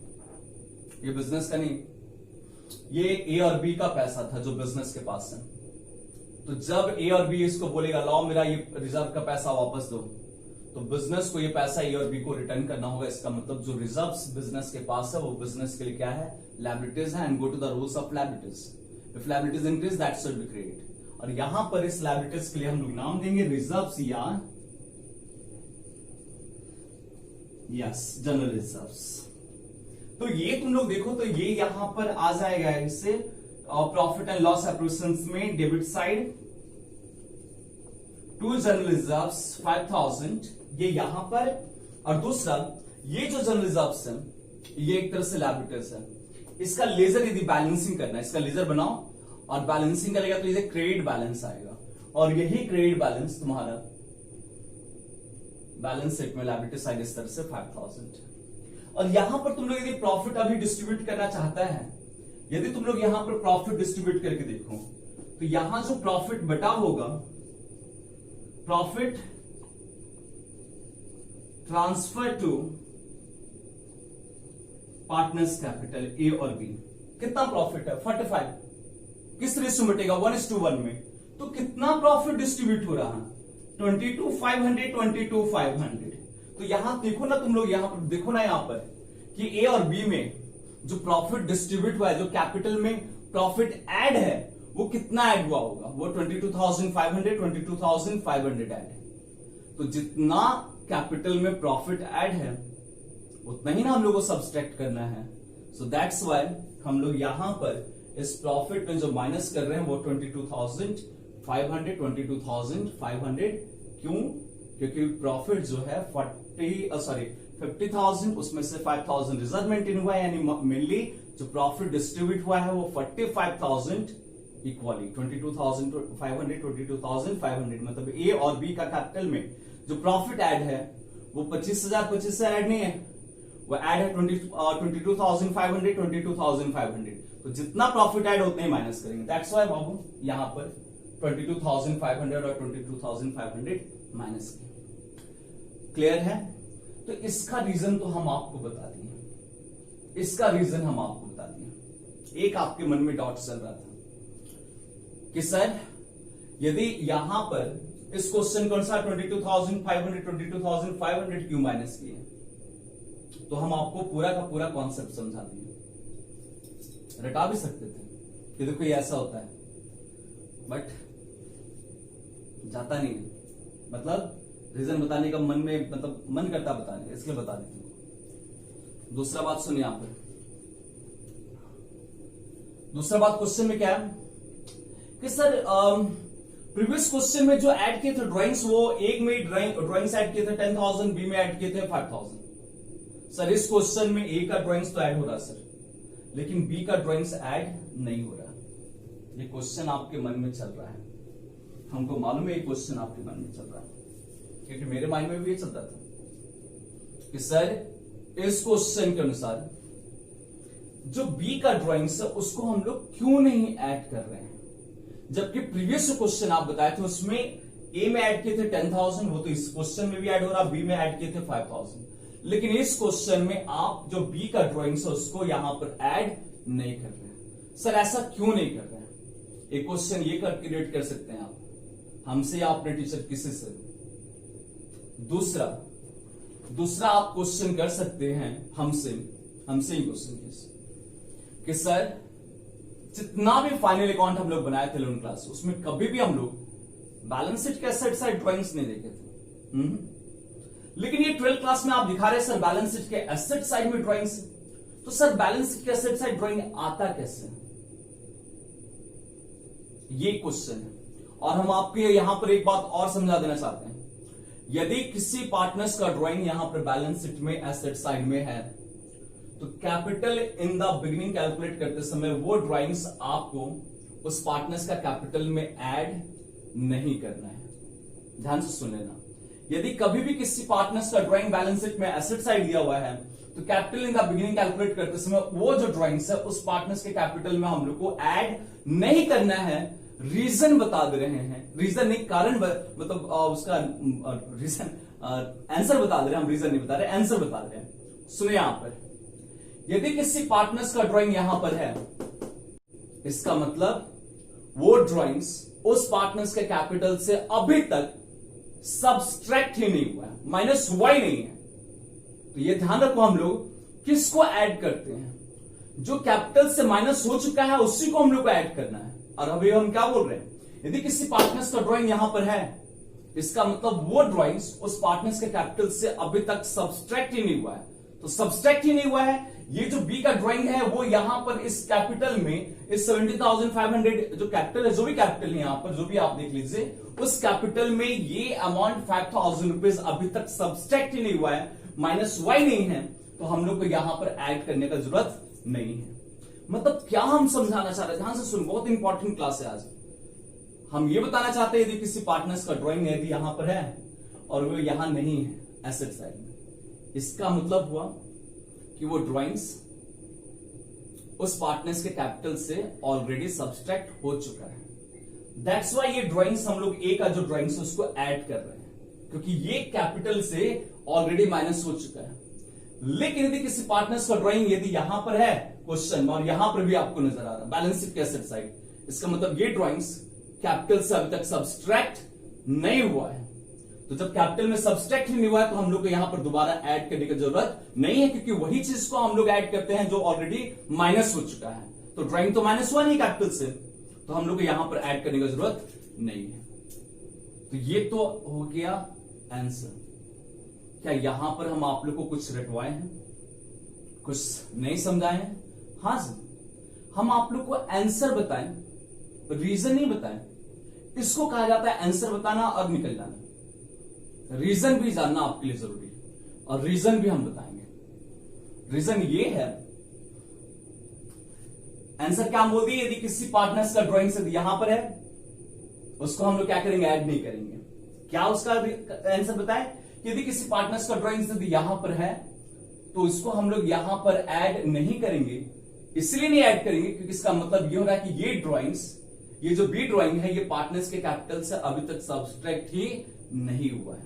ये बिजनेस का नहीं, ये ए और बी का पैसा था जो बिजनेस के पास है। तो जब ए और बी इसको बोलेगा लाओ मेरा ये रिजर्व का पैसा वापस दो, तो बिजनेस को ये पैसा ए और बी को रिटर्न करना होगा। इसका मतलब जो रिजर्व्स बिजनेस के पास है वो बिजनेस के लिए क्या है, लायबिलिटीज है, and go to the rules of liabilities. If liabilities increase that should be credit. और यहां पर इस लायबिलिटीज के लिए हम लोग नाम देंगे रिजर्व्स या जनरल रिजर्व्स। तो ये तुम लोग देखो, तो ये यहां पर आ जाएगा इससे प्रॉफिट एंड लॉस एप्रोप्रिएशंस में debit side to general reserves 5,000 ये यहां पर। और दूसरा ये जो जनरल रिजर्व्स है ये एक तरह से लायबिलिटीज है, इसका लेजर यदि बैलेंसिंग करना है, इसका लेजर बनाओ और बैलेंसिंग करेगा तो ये क्रेडिट बैलेंस आएगा, और यही क्रेडिट बैलेंस तुम्हारा बैलेंस शीट में लायबिलिटी साइड इस तरह से 5,000। और यहां पर तुम लोग यदि प्रॉफिट अभी डिस्ट्रीब्यूट करना चाहता है, यदि तुम लोग यहां पर प्रॉफिट डिस्ट्रीब्यूट करके देखो तो यहां जो प्रॉफिट बटा होगा, profit transfer to partners capital A और बी, कितना प्रॉफिट है 45, किस रेशियो में बटेगा 1:1 में। तो कितना प्रॉफिट डिस्ट्रीब्यूट हो रहा है 22,500। तो यहां देखो ना तुम लोग, यहां पर देखो ना यहां पर कि ए और बी में जो प्रॉफिट डिस्ट्रीब्यूट हुआ है, जो कैपिटल में प्रॉफिट ऐड है वो कितना ऐड हुआ होगा, वो 22,500 ऐड है। तो जितना कैपिटल में प्रॉफिट ऐड है उतना ही ना हम लोग को सब्सट्रैक्ट करना है। सो दैट्स व्हाई हम लोग यहां पर इस प्रॉफिट में जो माइनस कर रहे हैं वो 22,500 क्यों? क्योंकि प्रॉफिट जो है 50,000 उसमें से 5,000 रिजर्व मेंटेन हुआ है, यानी मेनली जो प्रॉफिट डिस्ट्रीब्यूट हुआ है वो 45,000 इक्वली 22,500 22,500। मतलब ए और बी का कैपिटल में जो प्रॉफिट ऐड है वो 25,000 ऐड नहीं है, वो ऐड है 22,500 22,500। तो जितना प्रॉफिट ऐड होते हैं माइनस करेंगे। दैट्स व्हाई बाबू यहां पर 22,500 और 22,500 माइनस किया। क्लियर है? तो इसका रीजन तो हम आपको बता दिए, इसका रीजन हम आपको बता दिए। एक आपके मन में डाउट चल रहा था कि सर यदि यहां पर इस क्वेश्चन के अनुसार 22,500 क्यों माइनस किए, तो हम आपको पूरा का पूरा कॉन्सेप्ट समझा दिए। रटा भी सकते थे कि देखो ये ऐसा होता है, बट जाता नहीं है, मतलब रीजन बताने का मन में, मतलब मन करता बताने, इसलिए बता देते हैं। दूसरा बात सुनिए यहां पर, दूसरा बात क्वेश्चन में क्या है कि सर प्रीवियस क्वेश्चन में जो ऐड किए थे ड्राइंग्स, वो एक में ड्राइंग्स ऐड किए थे 10,000, बी में ऐड किए थे 5,000। सर इस क्वेश्चन में ए का ड्राइंग्स तो ऐड हो रहा सर, लेकिन बी का ड्राइंग्स ऐड नहीं हो रहा। ये क्वेश्चन आपके मन में चल रहा है, हमको मालूम है ये क्वेश्चन आपके मन में चल रहा है, क्योंकि मेरे माइंड में भी ये चलता था कि सर इस क्वेश्चन के अनुसार जो बी का ड्राइंग्स है उसको हम लोग क्यों नहीं ऐड कर रहे हैं, जबकि प्रीवियस क्वेश्चन आप बताए थे उसमें ए में ऐड किए थे 10,000, वो तो इस क्वेश्चन में भी ऐड हो रहा, बी में ऐड किए थे 5,000, लेकिन इस क्वेश्चन में आप जो बी का ड्राइंग्स है उसको यहां पर ऐड नहीं कर रहे हैं। सर ऐसा क्यों नहीं कर रहे हैं? एक क्वेश्चन ये क्रिएट कर सकते हैं आप हमसे या अपने टीचर किसी से। दूसरा आप क्वेश्चन कर सकते हैं हमसे ही क्वेश्चन कि सर जितना भी फाइनल अकाउंट हम लोग बनाए थे 11 क्लास, उसमें कभी भी हम लोग बैलेंस शीट के एसेट साइड ड्राइंग्स नहीं देखे थे। लेकिन ये 12 क्लास में आप दिखा रहे हैं सर बैलेंस शीट के एसेट साइड में ड्राइंग्स। तो सर बैलेंस शीट के एसेट साइड ड्राइंग आता कैसे, ये क्वेश्चन है। और हम आपको यहां पर एक बात और समझा देना चाहते हैं, यदि किसी पार्टनर्स का ड्राइंग यहां पर बैलेंस शीट में एसेट साइड में है, तो capital in the beginning calculate करते समय वो ड्राइंग्स आपको उस पार्टनर्स का कैपिटल में ऐड नहीं करना है। ध्यान से सुन लेना, यदि कभी भी किसी पार्टनर्स का ड्राइंग बैलेंस शीट में एसेट साइड दिया हुआ है, तो capital in the beginning calculate करते समय वो जो ड्राइंग्स है उस पार्टनर्स के कैपिटल में हम लोग को ऐड नहीं करना है। रीजन बता दे रहे हैं, रीजन नहीं कारण, मतलब उसका रीजन आंसर बता दे रहे हैं, हम रीजन नहीं बता रहे, आंसर बता रहे हैं। सुनिए यहां पर, यदि किसी पार्टनर्स का ड्राइंग यहां पर है, इसका मतलब वो ड्राइंग्स उस पार्टनर्स के कैपिटल से अभी तक सब्सट्रैक्ट ही नहीं हुआ है, माइनस हुआ ही नहीं है। तो ये ध्यान रखो, हम लोग किसको ऐड करते हैं, जो कैपिटल से माइनस हो चुका है उसी को हम लोग को ऐड करना है। और अभी हम क्या बोल रहे हैं, यदि किसी पार्टनर्स का ड्राइंग यहां पर है, इसका मतलब वो ड्राइंग्स उस पार्टनर्स के कैपिटल से अभी तक सब्सट्रैक्ट ही नहीं हुआ है। तो सब्सट्रैक्ट ही नहीं हुआ है, ये जो बी का ड्राइंग है वो यहां पर इस कैपिटल में, इस 70,500 जो कैपिटल है, जो भी कैपिटल है यहां पर, जो भी आप देख लीजिए, उस कैपिटल में ये अमाउंट 5,000 रुपीज अभी तक सब्सट्रैक्ट ही नहीं हुआ है, माइनस वाई नहीं है, तो हम लोग को यहां पर ऐड करने का जरूरत नहीं है। मतलब क्या हम समझाना चाह रहे हैं, ध्यान से सुन, बहुत इंपॉर्टेंट क्लास है आज। हम ये बताना चाहते हैं यदि किसी पार्टनर्स का ड्राइंग यदि यहां पर है और वो यहां नहीं है एसेट साइड में, इसका मतलब हुआ कि वो ड्राइंग्स उस पार्टनर्स के कैपिटल से ऑलरेडी सब्सट्रैक्ट हो चुका है। दैट्स वाई ये ड्राइंग्स हम लोग ए का जो ड्राइंग्स है उसको ऐड कर रहे हैं, क्योंकि ये कैपिटल से ऑलरेडी माइनस हो चुका है। लेकिन यदि किसी पार्टनर्स का ड्राइंग यदि यहां पर है क्वेश्चन, और यहां पर भी आपको नजर आ रहा है बैलेंस शीट के एसेट साइड, इसका मतलब ये ड्राइंग्स कैपिटल से अभी तक सब्सट्रैक्ट नहीं हुआ है। तो जब कैपिटल में सब्सट्रैक्ट ही नहीं हुआ है, तो हम लोग को यहां पर दोबारा ऐड करने की जरूरत नहीं है, क्योंकि वही चीज को हम लोग ऐड करते हैं जो ऑलरेडी माइनस हो चुका है। तो ड्राइंग तो माइनस हुआ नहीं कैपिटल से, तो हम लोग को यहां पर ऐड करने की जरूरत नहीं है। तो ये तो हो गया आंसर। क्या यहां पर हम आप लोग को कुछ रटवाए हैं, कुछ नहीं समझाए हैं? हां सर, हम आप लोग को आंसर बताएं, रीजन नहीं बताएं। इसको कहा जाता है आंसर बताना और निकल जाना। रीजन भी जानना आपके लिए जरूरी है, और रीजन भी हम बताएंगे। रीजन ये है, आंसर क्या बोल दिए, यदि किसी पार्टनर्स का ड्राइंग से यहां पर है, उसको हम लोग क्या करेंगे, ऐड नहीं करेंगे। क्या उसका आंसर बताएं कि यदि किसी पार्टनर्स का ड्राइंग्स यदि यहां पर है तो इसको हम लोग यहां पर ऐड नहीं करेंगे। इसलिए नहीं ऐड करेंगे क्योंकि इसका मतलब ये हो रहा है कि ये ड्राइंग्स, ये जो बी ड्राइंग है, ये पार्टनर्स के कैपिटल से अभी तक सब्सट्रैक्ट ही नहीं हुआ है।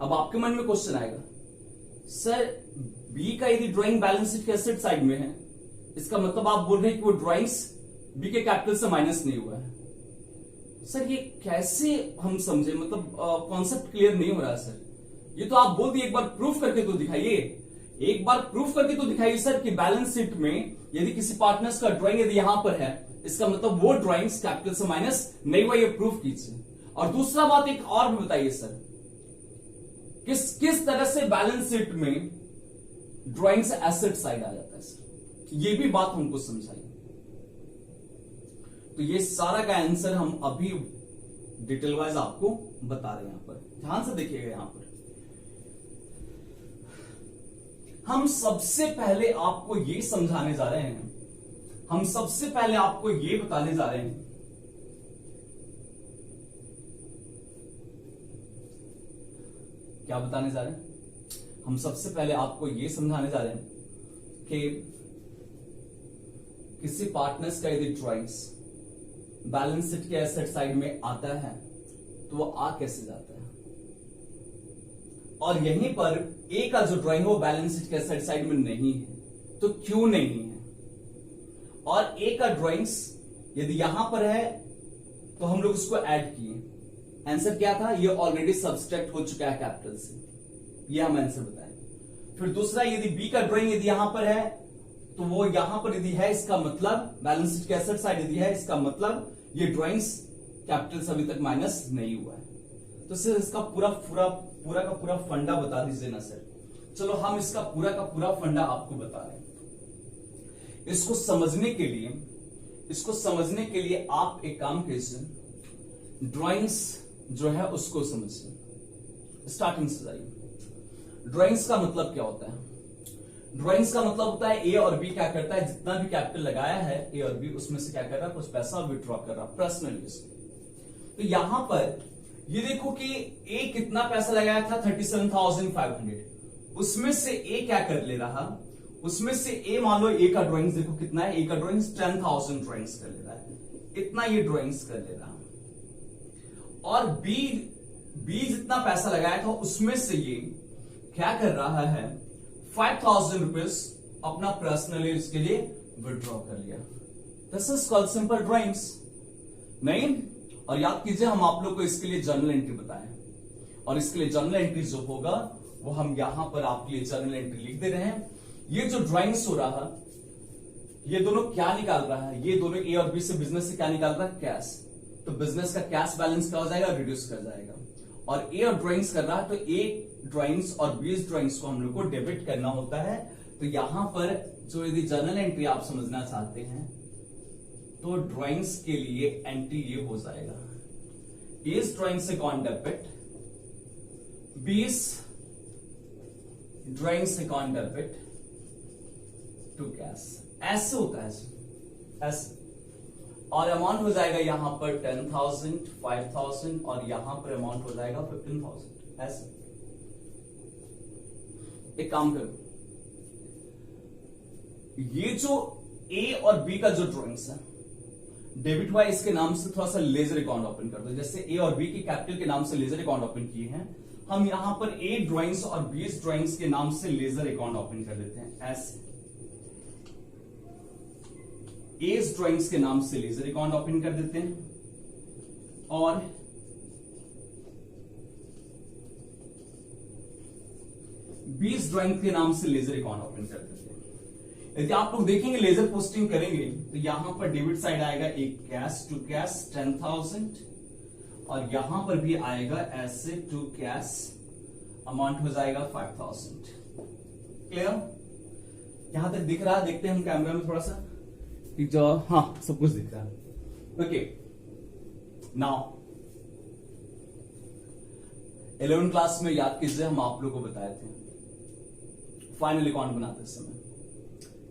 अब आपके मन में क्वेश्चन आएगा, सर बी का यदि ड्राइंग बैलेंस शीट के एसेट साइड में है, इसका मतलब आप बोल रहे हैं कि वो ड्राइंग्स बी के कैपिटल से माइनस नहीं हुआ है। सर ये कैसे हम समझे, मतलब कॉन्सेप्ट क्लियर नहीं हो रहा है सर। ये तो आप बोल दिए, एक बार प्रूफ करके तो दिखाइए, एक बार प्रूफ करके तो दिखाइए सर कि बैलेंस शीट में यदि किसी पार्टनर्स का ड्राइंग यदि यहां पर है, इसका मतलब वो ड्राइंग्स कैपिटल से माइनस नहीं हुआ, ये प्रूफ कीजिए। और दूसरा बात एक और भी बताइए सर, किस तरह से बैलेंस शीट में ड्राइंग से एसेट साइड आ जाता है सर, ये भी बात हमको समझाइए। तो ये सारा का आंसर हम अभी डिटेल वाइज आपको बता रहे हैं। यहां पर ध्यान से देखिएगा, यहां पर हम सबसे पहले आपको ये समझाने जा रहे हैं, हम सबसे पहले आपको ये बताने जा रहे हैं क्या बताने जा रहे हैं, हम सबसे पहले आपको ये समझाने जा रहे हैं कि किसी पार्टनर्स का यदि ड्राइंग्स बैलेंस शीट के एसेट साइड में आता है तो वो आ कैसे जाता है, और यहीं पर ए का जो ड्राइंग है वो बैलेंस शीट के एसेट साइड में नहीं है, तो क्यों नहीं है। और ए का ड्राइंग्स यदि यहां पर है तो हम लोग उसको ऐड किए, आंसर क्या था, ये ऑलरेडी सब्सट्रैक्ट हो चुका है कैपिटल से, ये हम आंसर बताएं। फिर दूसरा, यदि बी का ड्राइंग यदि यहां पर है तो वो यहां पर यदि है, इसका मतलब बैलेंस शीट के एसेट साइड यदि है, इसका मतलब ये ड्राइंग्स कैपिटल से अभी तक माइनस नहीं हुआ है। तो सर इसका पूरा का पूरा फंडा बता दीजिए ना सर। चलो हम इसका पूरा का पूरा फंडा आपको बता रहे हैं। इसको समझने के लिए आप एक काम कीजिए, ड्राइंग्स जो है उसको समझिए, स्टार्टिंग से जाइए। ड्राइंग्स का मतलब क्या होता है, ड्राइंग्स का मतलब होता है ए और बी क्या करता है, जितना भी कैपिटल लगाया है ए और बी, उसमें से क्या कर रहा है, कुछ पैसा विड्रॉ कर रहा है पर्सनल यूज। तो यहां पर ये देखो कि ए कितना पैसा लगाया था 37,500, उसमें से ए क्या कर ले रहा, उसमें से ए मान लो ए का ड्राइंग्स देखो कितना है, ए का ड्राइंग्स 10,000 ड्राइंग्स कर ले रहा है, इतना ये ड्राइंग्स कर ले रहा है। और बी जितना पैसा लगाया था उसमें से ये क्या कर रहा है, 5,000 रुपीज अपना पर्सनल यूज के लिए विड्रॉ कर लिया। This is called simple drawings, नहीं। और याद कीजिए हम आप लोग को इसके लिए जर्नल एंट्री बताएं, और इसके लिए जर्नल एंट्री जो होगा वो हम यहां पर आपके लिए जर्नल एंट्री लिख दे रहे हैं। ये जो ड्राइंग्स हो रहा है, ये दोनों क्या निकाल रहा है, ये दोनों ए और बी से बिजनेस से क्या निकाल रहा है, कैश। तो बिजनेस का कैश बैलेंस क्या हो जाएगा, रिड्यूस कर जाएगा। और ए और ड्राइंग्स कर रहा है, तो ए ड्राइंग्स और बी ड्राइंग्स को हम लोग को डेबिट करना होता है। तो यहां पर जो यदि जर्नल एंट्री आप समझना चाहते हैं तो ड्राइंग्स के लिए एंट्री ये हो जाएगा, एज ड्राइंग से कौन डेबिट, बीस ड्राइंग से कौन डेबिट टू कैश, ऐसे होता है ऐसे। और अमाउंट हो जाएगा यहां पर 10,000, 5,000 और यहां पर अमाउंट हो जाएगा 15,000, ऐसे। एक काम करो, ये जो ए और बी का जो ड्राइंग्स है डेबिट हुआ, इसके नाम से थोड़ा सा लेजर अकाउंट ओपन कर दो। जैसे ए और बी के कैपिटल के नाम से लेजर अकाउंट ओपन किए हैं, हम यहां पर ए ड्राइंग्स और बी ड्राइंग्स के नाम से लेजर अकाउंट ओपन कर देते हैं, ऐसे। ए ड्राइंग्स के नाम से लेजर अकाउंट ओपन कर देते हैं, और बी ड्राइंग के नाम से लेजर अकाउंट ओपन कर देते हैं। यदि आप लोग देखेंगे लेजर पोस्टिंग करेंगे तो यहां पर डेबिट साइड आएगा एक कैश टू कैश 10,000, और यहां पर भी आएगा ऐसे टू कैश, अमाउंट हो जाएगा 5,000। क्लियर, यहां तक दिख रहा है, देखते हैं हम कैमरा में थोड़ा सा, जो हाँ सब कुछ दिख रहा है। ओके, नाउ 11th क्लास में याद कीजिए हम आप लोगों को बताए थे फाइनल अकाउंट बनाते समय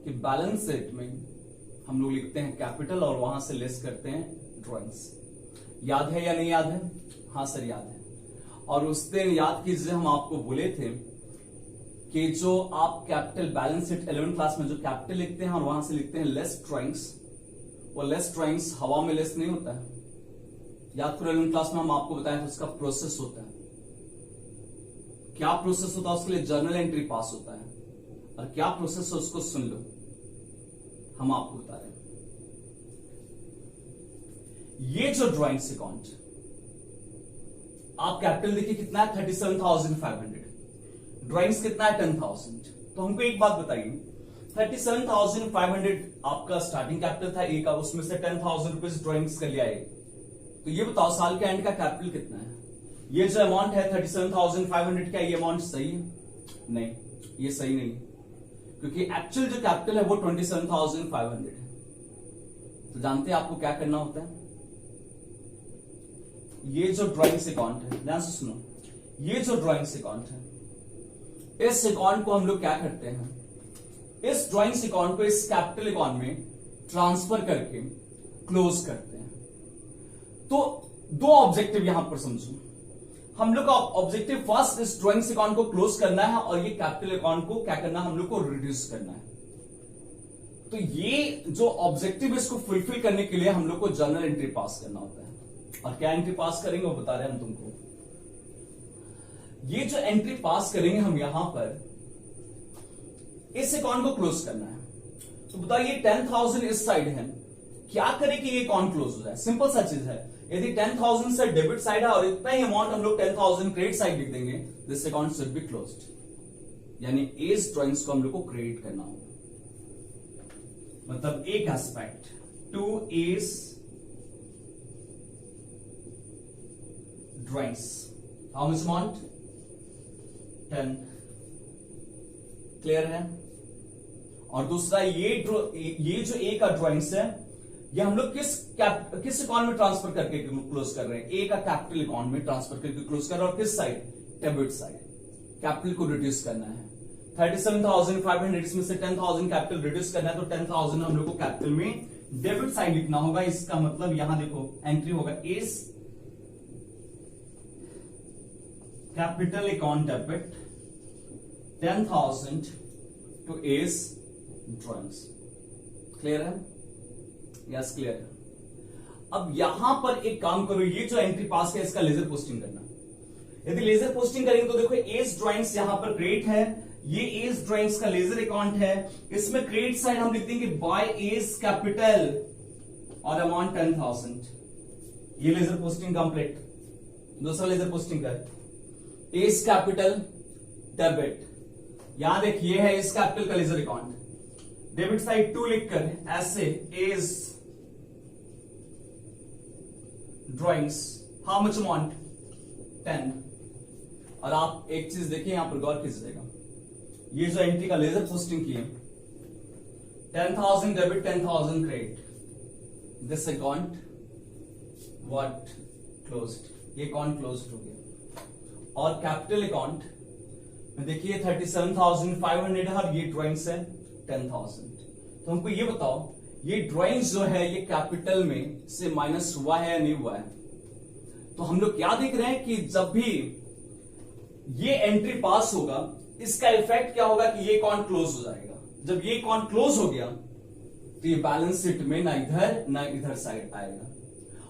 कि बैलेंस शीट में हम लोग लिखते हैं कैपिटल और वहां से लेस करते हैं ड्राइंग्स। याद है या नहीं याद है? हाँ सर याद है। और उस दिन याद कीजिए हम आपको बोले थे कि जो आप capital balance sheet 11th class में जो कैपिटल लिखते हैं और वहां से लिखते हैं लेस ड्राइंग्स, वो लेस ड्राइंग्स हवा में लेस नहीं होता है। याद करो 11th क्लास में हम आपको बताया था उसका प्रोसेस होता है। क्या प्रोसेस होता है? उसके लिए जर्नल एंट्री पास होता है। और क्या प्रोसेस है उसको सुन लो, हम आपको बता रहे हैं। ये जो ड्राइंग्स अकाउंट आप कैपिटल देखिए कितना है 37,500, ड्राइंग्स कितना है 10,000। तो हमको एक बात बताइए 37,500 आपका स्टार्टिंग कैपिटल था ए का, उसमें से 10,000 रुपीज ड्राइंग्स का लिया है। तो ये बताओ साल के एंड का कैपिटल कितना है? ये जो अमाउंट है 37,500, क्या ये अमाउंट सही है? नहीं, ये सही नहीं, क्योंकि एक्चुअल जो कैपिटल है वो 27,500 है। तो जानते हैं आपको क्या करना होता है? ये जो ड्राइंग्स अकाउंट है, ध्यान से सुनो, ये जो ड्राइंग्स अकाउंट है, इस अकाउंट को हम लोग क्या करते हैं, इस ड्राइंग्स अकाउंट को इस कैपिटल अकाउंट में ट्रांसफर करके क्लोज करते हैं। तो दो ऑब्जेक्टिव यहां पर समझो, हम लोग का ऑब्जेक्टिव फर्स्ट इस ड्राइंग्स अकाउंट को क्लोज करना है और ये कैपिटल अकाउंट को क्या करना है, हम लोग को रिड्यूस करना है। तो ये जो ऑब्जेक्टिव इसको फुलफिल करने के लिए हम लोग को जर्नल एंट्री पास करना होता है। और क्या एंट्री पास करेंगे वो बता रहे हैं हम तुमको। ये जो एंट्री पास करेंगे हम यहां पर, इस अकाउंट को क्लोज करना है। तो बताइए 10,000 इस साइड है, क्या करें कि ये अकाउंट क्लोज हो जाए? सिंपल सा चीज है, यदि 10,000 से डेबिट साइड है और इतना ही अमाउंट हम लोग 10,000 क्रेडिट साइड लिख देंगे, this account should be closed. यानी एज ड्राइंग्स को हम लोग को क्रिएट करना होगा। मतलब एक aspect to A's drawings, how much amount 10, clear है? और दूसरा ये जो ए का ड्राइंग्स है, ये हम लोग किस अकाउंट में ट्रांसफर करके क्लोज कर रहे हैं? ए का कैपिटल अकाउंट में ट्रांसफर करके क्लोज कर रहे हैं। और किस साइड? Debit side. कैपिटल को रिड्यूस करना है 37,500, इसमें से 10,000 कैपिटल रिड्यूस करना है। तो 10,000 हम लोग को कैपिटल में डेबिट साइड लिखना होगा। इसका मतलब यहां देखो एंट्री होगा A's capital account debit 10,000 to A's drawings. Clear है? यस, क्लियर है। अब यहां पर एक काम करो, ये जो एंट्री पास है इसका लेजर पोस्टिंग करना। यदि लेजर पोस्टिंग करेंगे तो देखो एज ड्राइंग्स यहां पर क्रिएट है, ये एज ड्राइंग्स का लेजर अकाउंट है। इसमें क्रिएट साइड हम लिख देंगे बाय एज कैपिटल और अमाउंट 10,000। ये लेजर पोस्टिंग कंप्लीट। दूसरा लेजर पोस्टिंग कर एज कैपिटल डेबिट, यहां देखिए है एज कैपिटल का लेजर अकाउंट, डेबिट साइड 2 लिखकर ऐसे A's drawings, how much amount 10। और आप एक चीज देखिए यहां पर गौर कीजिएगा, ये जो एंट्री का लेजर पोस्टिंग किए 10,000 debit 10,000 credit, this account what closed, ये अकाउंट क्लोज्ड हो गया। और कैपिटल अकाउंट में देखिए 37,500 है और ये ड्राइंग्स है 10,000। तो हमको ये बताओ ये ड्राइंग्स जो है ये कैपिटल में से माइनस हुआ है या नहीं हुआ है? तो हम लोग क्या देख रहे हैं कि जब भी ये एंट्री पास होगा इसका इफेक्ट क्या होगा कि ये अकाउंट क्लोज हो जाएगा। जब ये अकाउंट क्लोज हो गया तो ये बैलेंस शीट में ना इधर ना इधर साइड आएगा।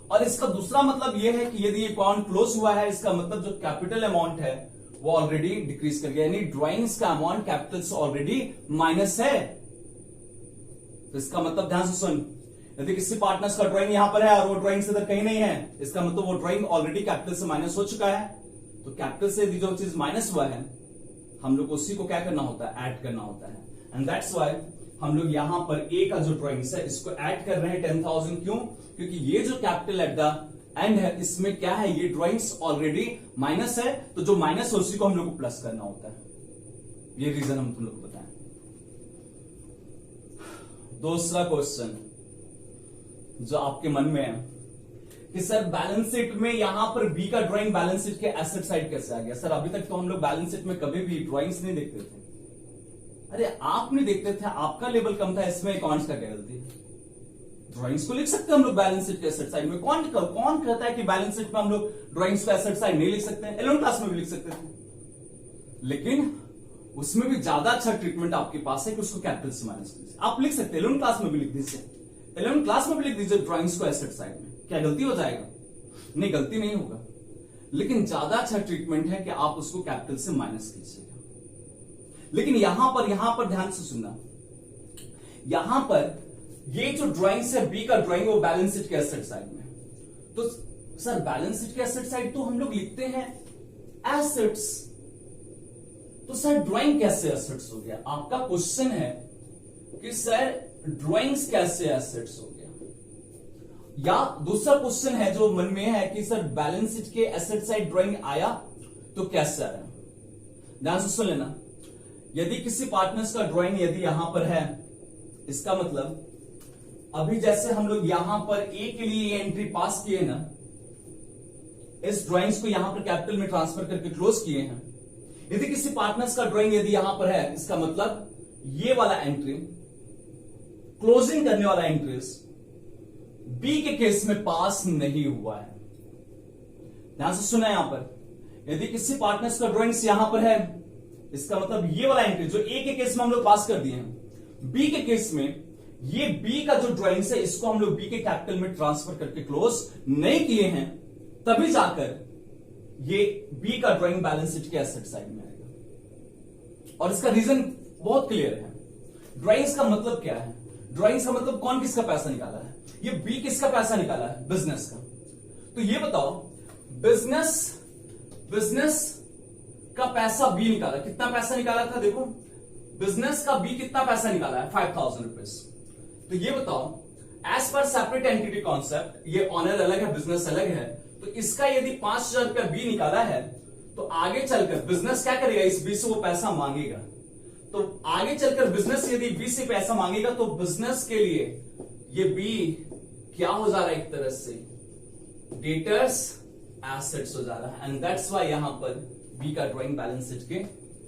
और इसका दूसरा मतलब ये है कि यदि ये अकाउंट क्लोज हुआ है इसका मतलब जो कैपिटल अमाउंट है वो ऑलरेडी डिक्रीज कर गया, यानी ड्राइंग्स का अमाउंट कैपिटल से ऑलरेडी माइनस है। तो इसका मतलब ध्यान से सुन, यदि किसी पार्टनर्स का ड्राइंग यहां पर है और वो ड्राइंग से इधर कहीं नहीं है, इसका मतलब वो ड्राइंग ऑलरेडी कैपिटल से माइनस हो चुका है। तो कैपिटल से यदि जो चीज माइनस हुआ है हम लोग उसी को क्या करना होता है, ऐड करना होता है। एंड दैट्स व्हाई हम लोग यहां पर ए का जो ड्राइंग्स है इसको ऐड कर रहे हैं 10,000। क्यों? क्योंकि ये जो कैपिटल एट द एंड है इसमें क्या है, ये ड्राइंग्स ऑलरेडी माइनस है, तो जो माइनस है उसी को हम लोग को प्लस करना होता है। ये रीजन हम तुम लोग को बताएं। दूसरा क्वेश्चन जो आपके मन में है कि सर बैलेंस शीट में यहां पर बी का ड्राइंग बैलेंस शीट के एसेट साइड कैसे आ गया? सर अभी तक तो हम लोग बैलेंस शीट में कभी भी ड्राइंग्स नहीं देखते थे। अरे आप नहीं देखते थे, आपका लेवल कम था, इसमें अकाउंट्स का क्या गलती है? ड्राइंग्स को लिख सकते हैं हम लोग बैलेंस शीट के एसेट साइड में। कौन कहता है कि बैलेंस शीट में हम लोग ड्राइंग्स को एसेट साइड नहीं लिख सकते हैं? 11th क्लास में भी लिख सकते थे, लेकिन उसमें भी ज्यादा अच्छा ट्रीटमेंट आपके पास है कि उसको कैपिटल से माइनस कीजिए। आप लिख सकते हैं 11th क्लास में भी लिख दीजिए, 11th क्लास में भी लिख दीजिए ड्राइंग्स को एसेट साइड में। क्या गलती हो जाएगा? नहीं, गलती नहीं होगा, लेकिन ज्यादा अच्छा ट्रीटमेंट है कि आप उसको कैपिटल से माइनस कीजिएगा। लेकिन यहां पर ध्यान से सुनना, यहां पर ये जो ड्राइंग्स है बी का ड्राइंग वो बैलेंस शीट के एसेट साइड में। तो सर बैलेंस शीट के एसेट साइड तो हम लोग लिखते हैं एसेट्स, तो सर ड्राइंग कैसे एसेट्स हो गया? आपका क्वेश्चन है कि सर ड्राइंग्स कैसे एसेट्स हो गया? या दूसरा क्वेश्चन है जो मन में है कि सर बैलेंस शीट के एसेट साइड ड्राइंग आया तो कैसे आया? ध्यान से सुन लेना। यदि किसी पार्टनर्स का ड्राइंग यदि यहां पर है, इसका मतलब अभी जैसे हम लोग यहां पर ए के लिए ये एंट्री पास किए ना, इस ड्राइंग्स को यहां पर कैपिटल में ट्रांसफर करके क्लोज किए हैं। यदि किसी पार्टनर्स का ड्राइंग यदि यहां पर है, इसका मतलब ये वाला एंट्री, क्लोजिंग करने वाला एंट्रीज बी के केस में पास नहीं हुआ है। ध्यान से सुना यहां पर, यदि किसी पार्टनर्स का ड्राइंग्स यहां पर है, इसका मतलब ये वाला एंट्री जो ए के केस में हम लोग पास कर दिए हैं, बी के केस में ये बी का जो ड्राइंग्स है इसको हम लोग बी के कैपिटल में ट्रांसफर करके क्लोज नहीं किए हैं, तभी जाकर ये बी का ड्राइंग बैलेंस शीट के एसेट साइड में आएगा। और इसका रीजन बहुत क्लियर है। ड्राइंग्स का मतलब क्या है? ड्राइंग्स का मतलब कौन किसका पैसा निकाला है? ये बी किसका पैसा निकाला है? बिजनेस का। तो ये बताओ, बिजनेस का पैसा बी निकाला, कितना पैसा निकाला था? देखो, बिजनेस का बी कितना पैसा निकाला है? 5000 रुपीज। तो ये बताओ, as per separate entity concept, ये ऑनर अलग है, बिजनेस अलग है, तो इसका यदि 5000 रुपया बी निकाला है, तो आगे चलकर बिजनेस क्या करेगा? इस बी से वो पैसा मांगेगा। तो आगे चलकर बिजनेस यदि बी से पैसा मांगेगा तो बिजनेस के लिए ये बी क्या हो जा रहा है? एक तरह से डेटर्स एसेट्स हो जा रहा है, एंड दैट्स व्हाई यहां पर बी का ड्राइंग बैलेंस शीट के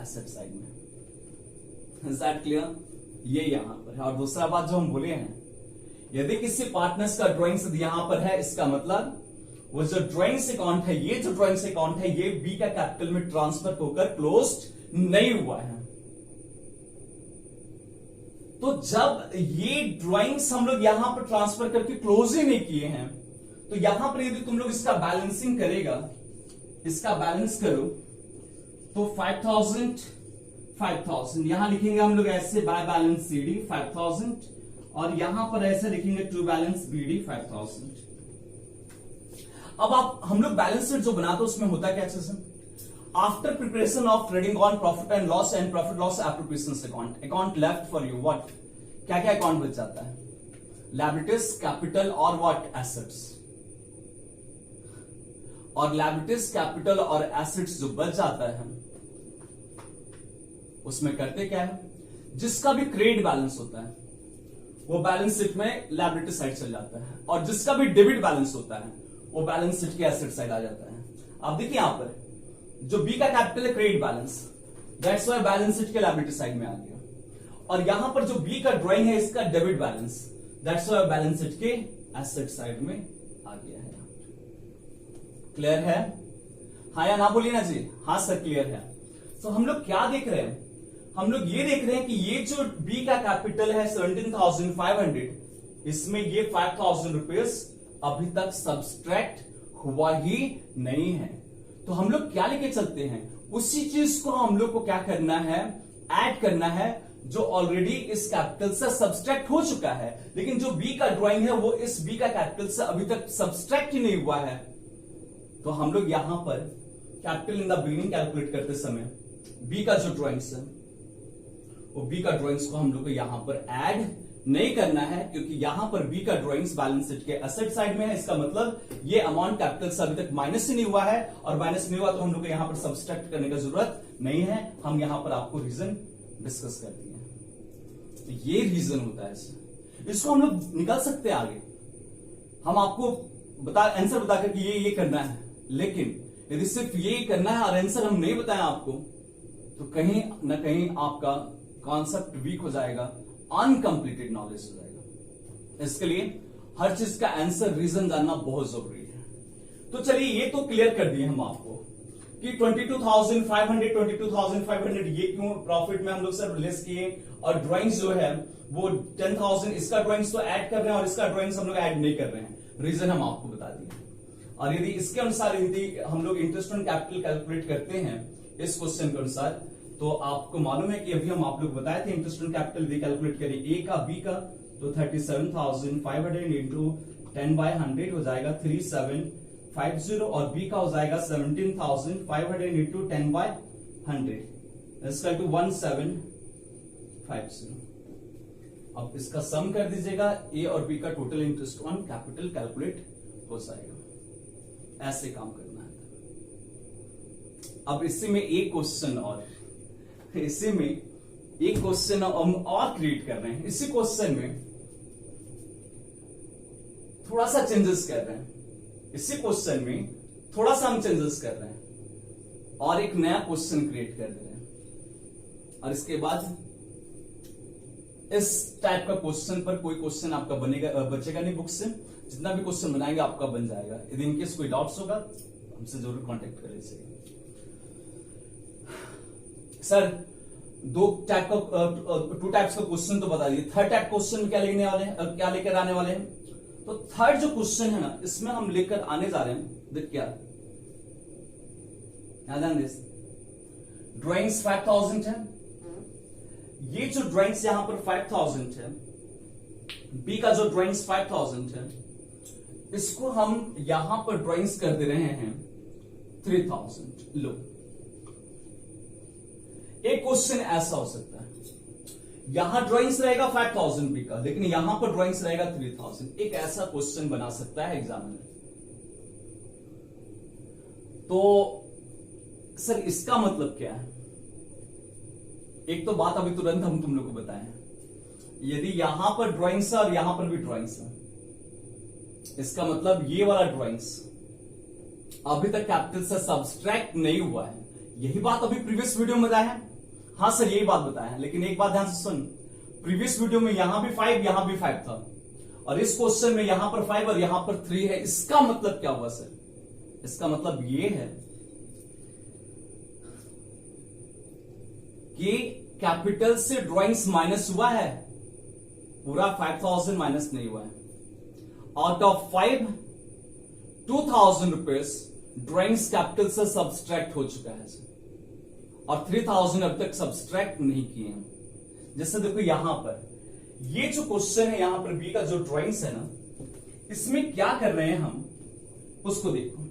एसेट साइड में। Is that clear? ये यहां पर है। और दूसरा बात जो हम बोले हैं, यदि किसी पार्टनर्स का ड्राइंग्स यहां पर है, इसका मतलब वो जो ड्राइंग्स अकाउंट है, ये जो ड्राइंग्स अकाउंट है, ये बी का कैपिटल में ट्रांसफर होकर क्लोज्ड नहीं हुआ है। तो जब ये ड्राइंग्स हम लोग यहां पर ट्रांसफर करके क्लोज ही नहीं किए हैं, तो यहां पर यदि तुम लोग इसका बैलेंसिंग करेगा, इसका बैलेंस करो, तो 5000 यहां लिखेंगे हम लोग ऐसे, बाय बैलेंस सीडी 5000, और यहां पर ऐसे लिखेंगे टू बैलेंस बीडी 5000। अब हम लोग बैलेंस शीट जो बनाते हैं उसमें होता क्या चीज? After preparation of trading on profit and profit loss appropriations account left for you what? क्या क्या अकाउंट बच जाता है? लायबिलिटीज, कैपिटल और व्हाट? एसेट्स। और लायबिलिटीज, कैपिटल और एसेट्स जो बच जाता है, उसमें करते क्या है? जिसका भी क्रेडिट बैलेंस होता है वो बैलेंस शीट में लायबिलिटी साइड चल जाता है, और जिसका भी डेबिट बैलेंस होता है वो बैलेंस शीट के एसेट साइड आ जाता है। अब देखिए यहां पर जो बी का कैपिटल है credit balance, that's why balance sheet के लायबिलिटी साइड में आ गया, और यहां पर जो बी का ड्राइंग है इसका debit balance, that's why balance sheet के एसेट साइड में आ गया है। क्लियर है? हाँ या ना बोलिए ना जी। हाँ सर क्लियर है। तो हम लोग क्या देख रहे हैं? हम लोग ये देख रहे हैं कि ये जो बी का कैपिटल है 17,500, इसमें ये 5,000 रुपीज अभी तक सब्सट्रैक्ट हुआ ही नहीं है। तो हम लोग क्या लेके चलते हैं? उसी चीज को हम लोग को क्या करना है? ऐड करना है जो ऑलरेडी इस कैपिटल से सब्सट्रैक्ट हो चुका है, लेकिन जो बी का ड्राइंग है वो इस बी का कैपिटल से अभी तक सब्सट्रैक्ट ही नहीं हुआ है। तो हम लोग यहां पर capital in the beginning calculate करते समय बी का जो ड्राइंग्स है वो बी का ड्राइंग्स को हम लोग को यहां पर ऐड नहीं करना है, क्योंकि यहां पर बी का ड्राइंग्स बैलेंस शीट के एसेट साइड में है। इसका मतलब ये अमाउंट कैपिटल से अभी तक माइनस ही नहीं हुआ है, और माइनस नहीं हुआ तो हम लोग को यहां पर सब्सट्रैक्ट करने की जरूरत नहीं है। हम यहां पर आपको रीजन डिस्कस कर दिए हैं। तो ये रीजन होता है, इसको हम लोग निकाल सकते हैं आगे, हम आपको आंसर बताकर कि ये करना है, लेकिन यदि सिर्फ ये करना है और आंसर हम नहीं बताएं आपको, तो कहीं ना कहीं आपका कॉन्सेप्ट वीक हो जाएगा, अनकंप्लीटेड नॉलेज हो जाएगा। इसके लिए हर चीज का आंसर रीजन जानना बहुत जरूरी है। तो चलिए ये तो क्लियर कर दिए हम आपको कि 22,500 22,500 ये क्यों प्रॉफिट में हम लोग सर लेस किए, और ड्राइंग्स जो है वो 10,000, इसका ड्राइंग्स तो ऐड कर रहे हैं और इसका ड्राइंग्स हम लोग ऐड नहीं कर रहे हैं, रीजन हम आपको बता दिए। और यदि इसके अनुसार यदि हम लोग इंटरेस्ट ऑन कैपिटल कैलकुलेट करते हैं इस क्वेश्चन के अनुसार, तो आपको मालूम है कि अभी हम आप लोग बताए थे इंटरेस्ट ऑन कैपिटल यदि कैलकुलेट करें ए का बी का, तो 37,500 इंटू 10/100 हो जाएगा 3750, और बी का हो जाएगा 17,500 इंटू 10/100 इसका टू 1750। अब इसका सम कर दीजिएगा, ए और बी का total interest on capital calculate हो जाएगा। ऐसे काम करना है। अब इसी में एक क्वेश्चन और, इसी में एक क्वेश्चन हम और क्रिएट कर रहे हैं। इसी क्वेश्चन में थोड़ा सा चेंजेस कर रहे हैं, इसी क्वेश्चन में थोड़ा सा हम चेंजेस कर रहे हैं और एक नया क्वेश्चन क्रिएट कर दे रहे हैं। और इसके बाद इस टाइप का क्वेश्चन पर कोई क्वेश्चन आपका बचेगा नहीं बुक से, जितना भी क्वेश्चन बनाएंगे आपका बन जाएगा। यदि इनकेस कोई डाउट्स होगा हमसे जरूर कांटेक्ट कर लीजिएगा। सर टू टाइप्स का क्वेश्चन तो बता दिए, थर्ड टाइप क्वेश्चन क्या लेने वाले हैं, क्या लेकर आने वाले हैं? तो थर्ड जो क्वेश्चन है ना, इसमें हम लेकर आने जा रहे हैं, देख क्या ड्राइंग्स 5,000 है। ये जो ड्राइंग्स यहां पर 5,000 है, बी का जो ड्राइंग्स 5,000 है, इसको हम यहां पर ड्राइंग्स कर दे रहे हैं 3,000। लो, एक क्वेश्चन ऐसा हो सकता है, यहां ड्राइंग्स रहेगा 5,000 बी का, लेकिन यहां पर ड्राइंग्स रहेगा 3,000। एक ऐसा क्वेश्चन बना सकता है एग्जामिनर। तो सर इसका मतलब क्या है? एक तो बात अभी तुरंत हम तुम लोग को बताएं, यदि यहां पर ड्राइंग्स है और यहां पर भी ड्राइंग्स है, इसका मतलब ये वाला ड्राइंग्स अभी तक कैपिटल से सब्सट्रैक्ट नहीं हुआ है। यही बात अभी प्रीवियस वीडियो में बताया है। हाँ सर यही बात बताया है, लेकिन एक बात ध्यान से सुन, प्रीवियस वीडियो में यहां भी 5 यहां भी 5 था, और इस क्वेश्चन में यहां पर 5 और यहां पर 3 है। इसका मतलब क्या हुआ सर? इसका मतलब ये है कि कैपिटल से ड्राइंग्स माइनस हुआ है, पूरा 5,000 माइनस नहीं हुआ है। Out of 5 2,000 rupees drawings capital से सब्सट्रैक्ट हो चुका है और 3,000 अब तक सब्सट्रैक्ट नहीं किए हैं। जैसे देखो यहां पर ये जो क्वेश्चन है, यहां पर बी का जो ड्राइंग्स है ना, इसमें क्या कर रहे हैं हम उसको देखो।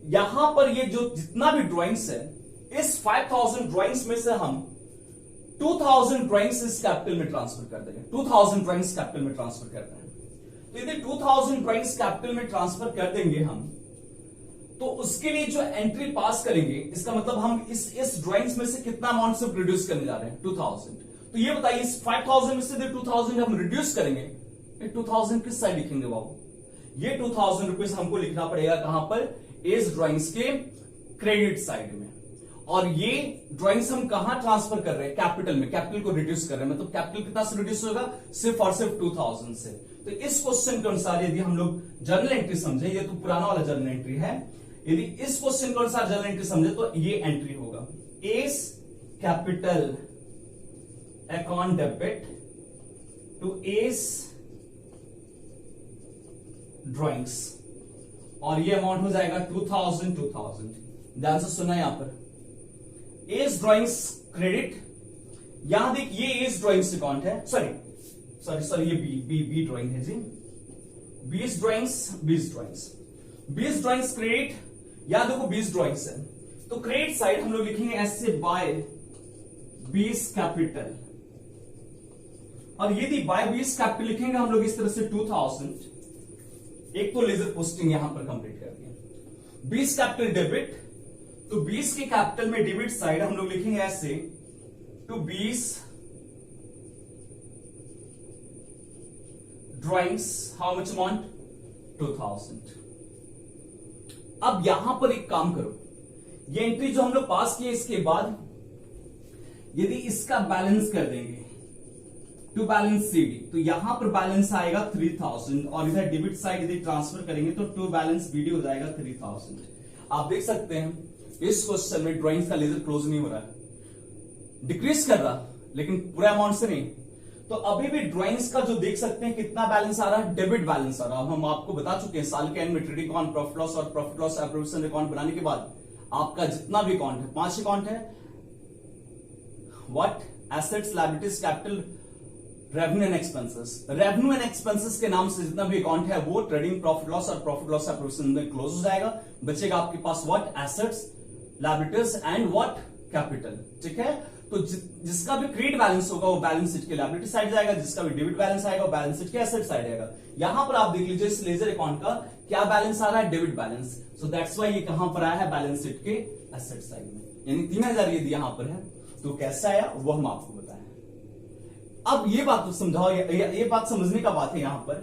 यहां पर ये जो जितना भी ड्राइंग्स है, इस 5,000 ड्राइंग्स में से हम 2,000 ड्राइंग्स इस कैपिटल में ट्रांसफर कर देंगे। 2,000 ड्राइंग्स कैपिटल में ट्रांसफर कर रहे हैं। तो यदि 2,000 ड्राइंग्स कैपिटल में ट्रांसफर कर देंगे हम, तो उसके लिए जो एंट्री पास करेंगे, इसका मतलब हम इस ड्राइंग्स में से कितना अमाउंट से रिड्यूस करने जा रहे हैं? 2,000। तो ये बताइए इस 5,000 में से 2,000 हम रिड्यूस करेंगे, 2,000 किस साइड लिखेंगे बाबू? ये 2,000 रुपीज हमको लिखना पड़ेगा कहां पर? इस ड्राइंग्स के क्रेडिट साइड में। और ये ड्राइंग्स हम कहां ट्रांसफर कर रहे हैं? कैपिटल में। कैपिटल को रिड्यूस कर रहे हैं, मतलब कैपिटल कितना से रिड्यूस होगा? सिर्फ और सिर्फ 2,000 से। तो इस क्वेश्चन के अनुसार यदि हम लोग जर्नल एंट्री समझे, ये तो पुराना वाला जर्नल एंट्री है, यदि इस क्वेश्चन के अनुसार जर्नल एंट्री समझे तो ये एंट्री होगा A's capital account debit to A's drawings, और ये अमाउंट हो जाएगा 2,000। ध्यान से सुना यहां पर एस ड्राइंग्स क्रेडिट, यहां देख ये एस ड्राइंग्स अकाउंट है, सॉरी ये बी ड्राइंग है जी, 20 ड्राइंग्स क्रेडिट, या देखो 20 ड्राइंग्स है, तो क्रेडिट साइड हम लोग लिखेंगे ऐसे बाय 20 कैपिटल, और यदि बाय 20 कैपिटल लिखेंगे हम लोग इस तरह से 2,000, एक तो लेजर पोस्टिंग यहां पर कंप्लीट कर दिया। 20 कैपिटल डेबिट, तो 20 के कैपिटल में डेबिट साइड हम लोग लिखेंगे ऐसे to 20 drawings, how much amount? 2,000। अब यहां पर एक काम करो, ये एंट्री जो हम लोग पास किए, इसके बाद यदि इसका बैलेंस कर देंगे, टू बैलेंस सीडी, तो यहां पर बैलेंस आएगा 3000 और इधर डेबिट साइड यदि ट्रांसफर करेंगे तो टू बैलेंस बीडी हो जाएगा 3000। आप देख सकते हैं इस क्वेश्चन में ड्राइंग्स का लेजर क्लोज नहीं हो रहा है, डिक्रीज कर रहा, लेकिन पूरे अमाउंट से नहीं। तो अभी भी ड्राइंग्स का जो देख सकते हैं कितना बैलेंस आ रहा है, डेबिट बैलेंस आ रहा है। हम आपको बता चुके हैं साल के एंड में ट्रेडिंग अकाउंट, प्रॉफिट लॉस और प्रॉफिट लॉस एप्रोप्रिएशन अकाउंट बनाने के बाद आपका जितना भी अकाउंट है, 5 अकाउंट है, what, assets, liabilities, capital, revenue and expenses. Revenue and expenses के नाम से जितना भी अकाउंट है वो ट्रेडिंग, प्रॉफिट लॉस और प्रॉफिट लॉस एप्रोप्रिएशन में क्लोज हो जाएगा। बचेगा आपके पास what, assets, liabilities and what, capital. ठीक है, तो जिसका भी क्रेडिट बैलेंस होगा वो बैलेंस शीट के लायबिलिटी साइड जाएगा, जिसका भी डेबिट बैलेंस आएगा वो बैलेंस शीट के एसेट साइड आएगा। यहां पर आप देख लीजिए इस लेजर अकाउंट का क्या बैलेंस आ रहा है, debit balance. So that's why ये कहां पर आया है, बैलेंस शीट के एसेट साइड में, यानी 3000 यदि यहां पर है तो कैसे आया वो हम आपको बताएं। अब ये बात तो समझाओ, ये बात समझने का बात है यहां पर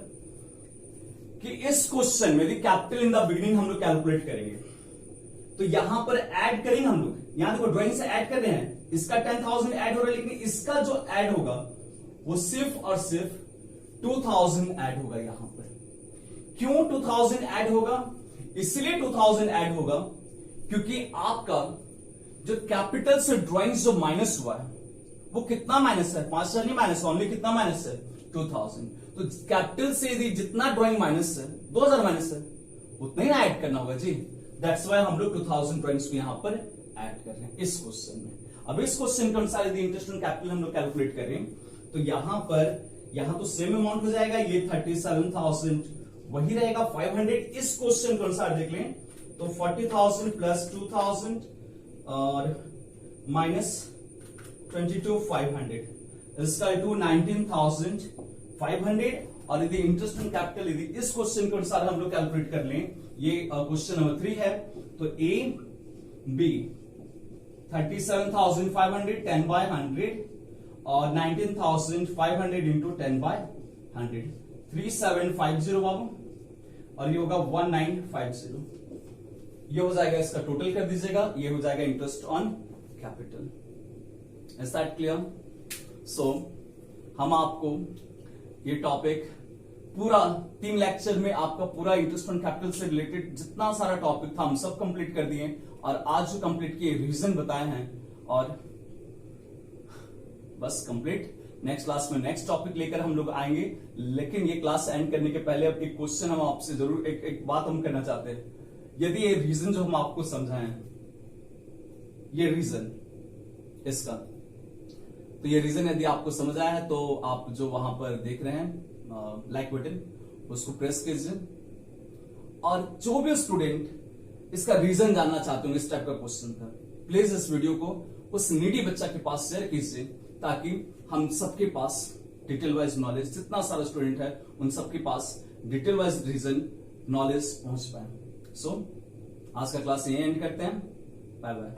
कि इस क्वेश्चन में यदि कैपिटल इन द बिगिनिंग हम लोग कैलकुलेट करेंगे तो यहां पर ऐड करेंगे हम लोग, यहां देखो ड्राइंग से ऐड कर रहे हैं, इसका 10,000 ऐड हो रहा है, लेकिन इसका जो ऐड होगा वो सिर्फ और सिर्फ 2000 ऐड होगा। यहां पर क्यों 2000 ऐड होगा, इसलिए 2000 ऐड होगा क्योंकि आपका जो कैपिटल से ड्राइंग्स जो माइनस हुआ है वो कितना माइनस है, 5000 नहीं माइनस, ओनली कितना माइनस है, 2000। तो कैपिटल से यदि जितना ड्राइंग माइनस है, 2000 माइनस है, उतना ही ऐड करना होगा जी। दैट्स वाई हम लोग 2000 ड्राइंग्स को यहां पर ऐड कर रहे हैं इस क्वेश्चन में। अब इस क्वेश्चन के अनुसार यदि इंटरेस्ट ऑन कैपिटल हम लोग कैलकुलेट करें तो यहां तो सेम अमाउंट हो जाएगा, ये 37,000 वही रहेगा, 500 इस क्वेश्चन के अनुसार देख लें तो 40,000 प्लस 2000 और माइनस 22,500 इसका टू 19,500। और यदि इंटरेस्ट ऑन कैपिटल यदि इस क्वेश्चन के अनुसार हम लोग कैलकुलेट कर लें, ये क्वेश्चन नंबर 3 है, तो ए बी 37,500 10/100 और 19,500 इंटू 10/100 3750 बाबू, और ये होगा 1950। ये हो जाएगा, इसका टोटल कर दीजिएगा, ये हो जाएगा interest on capital. Is that clear? So हम आपको ये टॉपिक पूरा 3 लेक्चर में आपका पूरा इंटरेस्ट ऑन कैपिटल से रिलेटेड जितना सारा टॉपिक था हम सब कंप्लीट कर दिए, और आज जो कंप्लीट किए रीजन बताए हैं, और बस कंप्लीट। नेक्स्ट क्लास में नेक्स्ट टॉपिक लेकर हम लोग आएंगे, लेकिन ये क्लास एंड करने के पहले अब एक क्वेश्चन हम आपसे जरूर एक बात हम करना चाहते हैं। यदि ये रीजन जो हम आपको समझाएं, ये रीजन इसका, तो ये रीजन यदि आपको समझ आया है तो आप जो वहां पर देख रहे हैं लाइक बटन उसको प्रेस कीजिए, और जो भी स्टूडेंट इसका रीजन जानना चाहते हो इस टाइप का क्वेश्चन का, प्लीज इस वीडियो को उस नीडी बच्चा के पास शेयर कीजिए, ताकि हम सबके पास डिटेल वाइज नॉलेज, जितना सारा स्टूडेंट है उन सबके पास डिटेल वाइज रीजन नॉलेज पहुंच पाए। सो आज का क्लास यही एंड करते हैं, बाय बाय।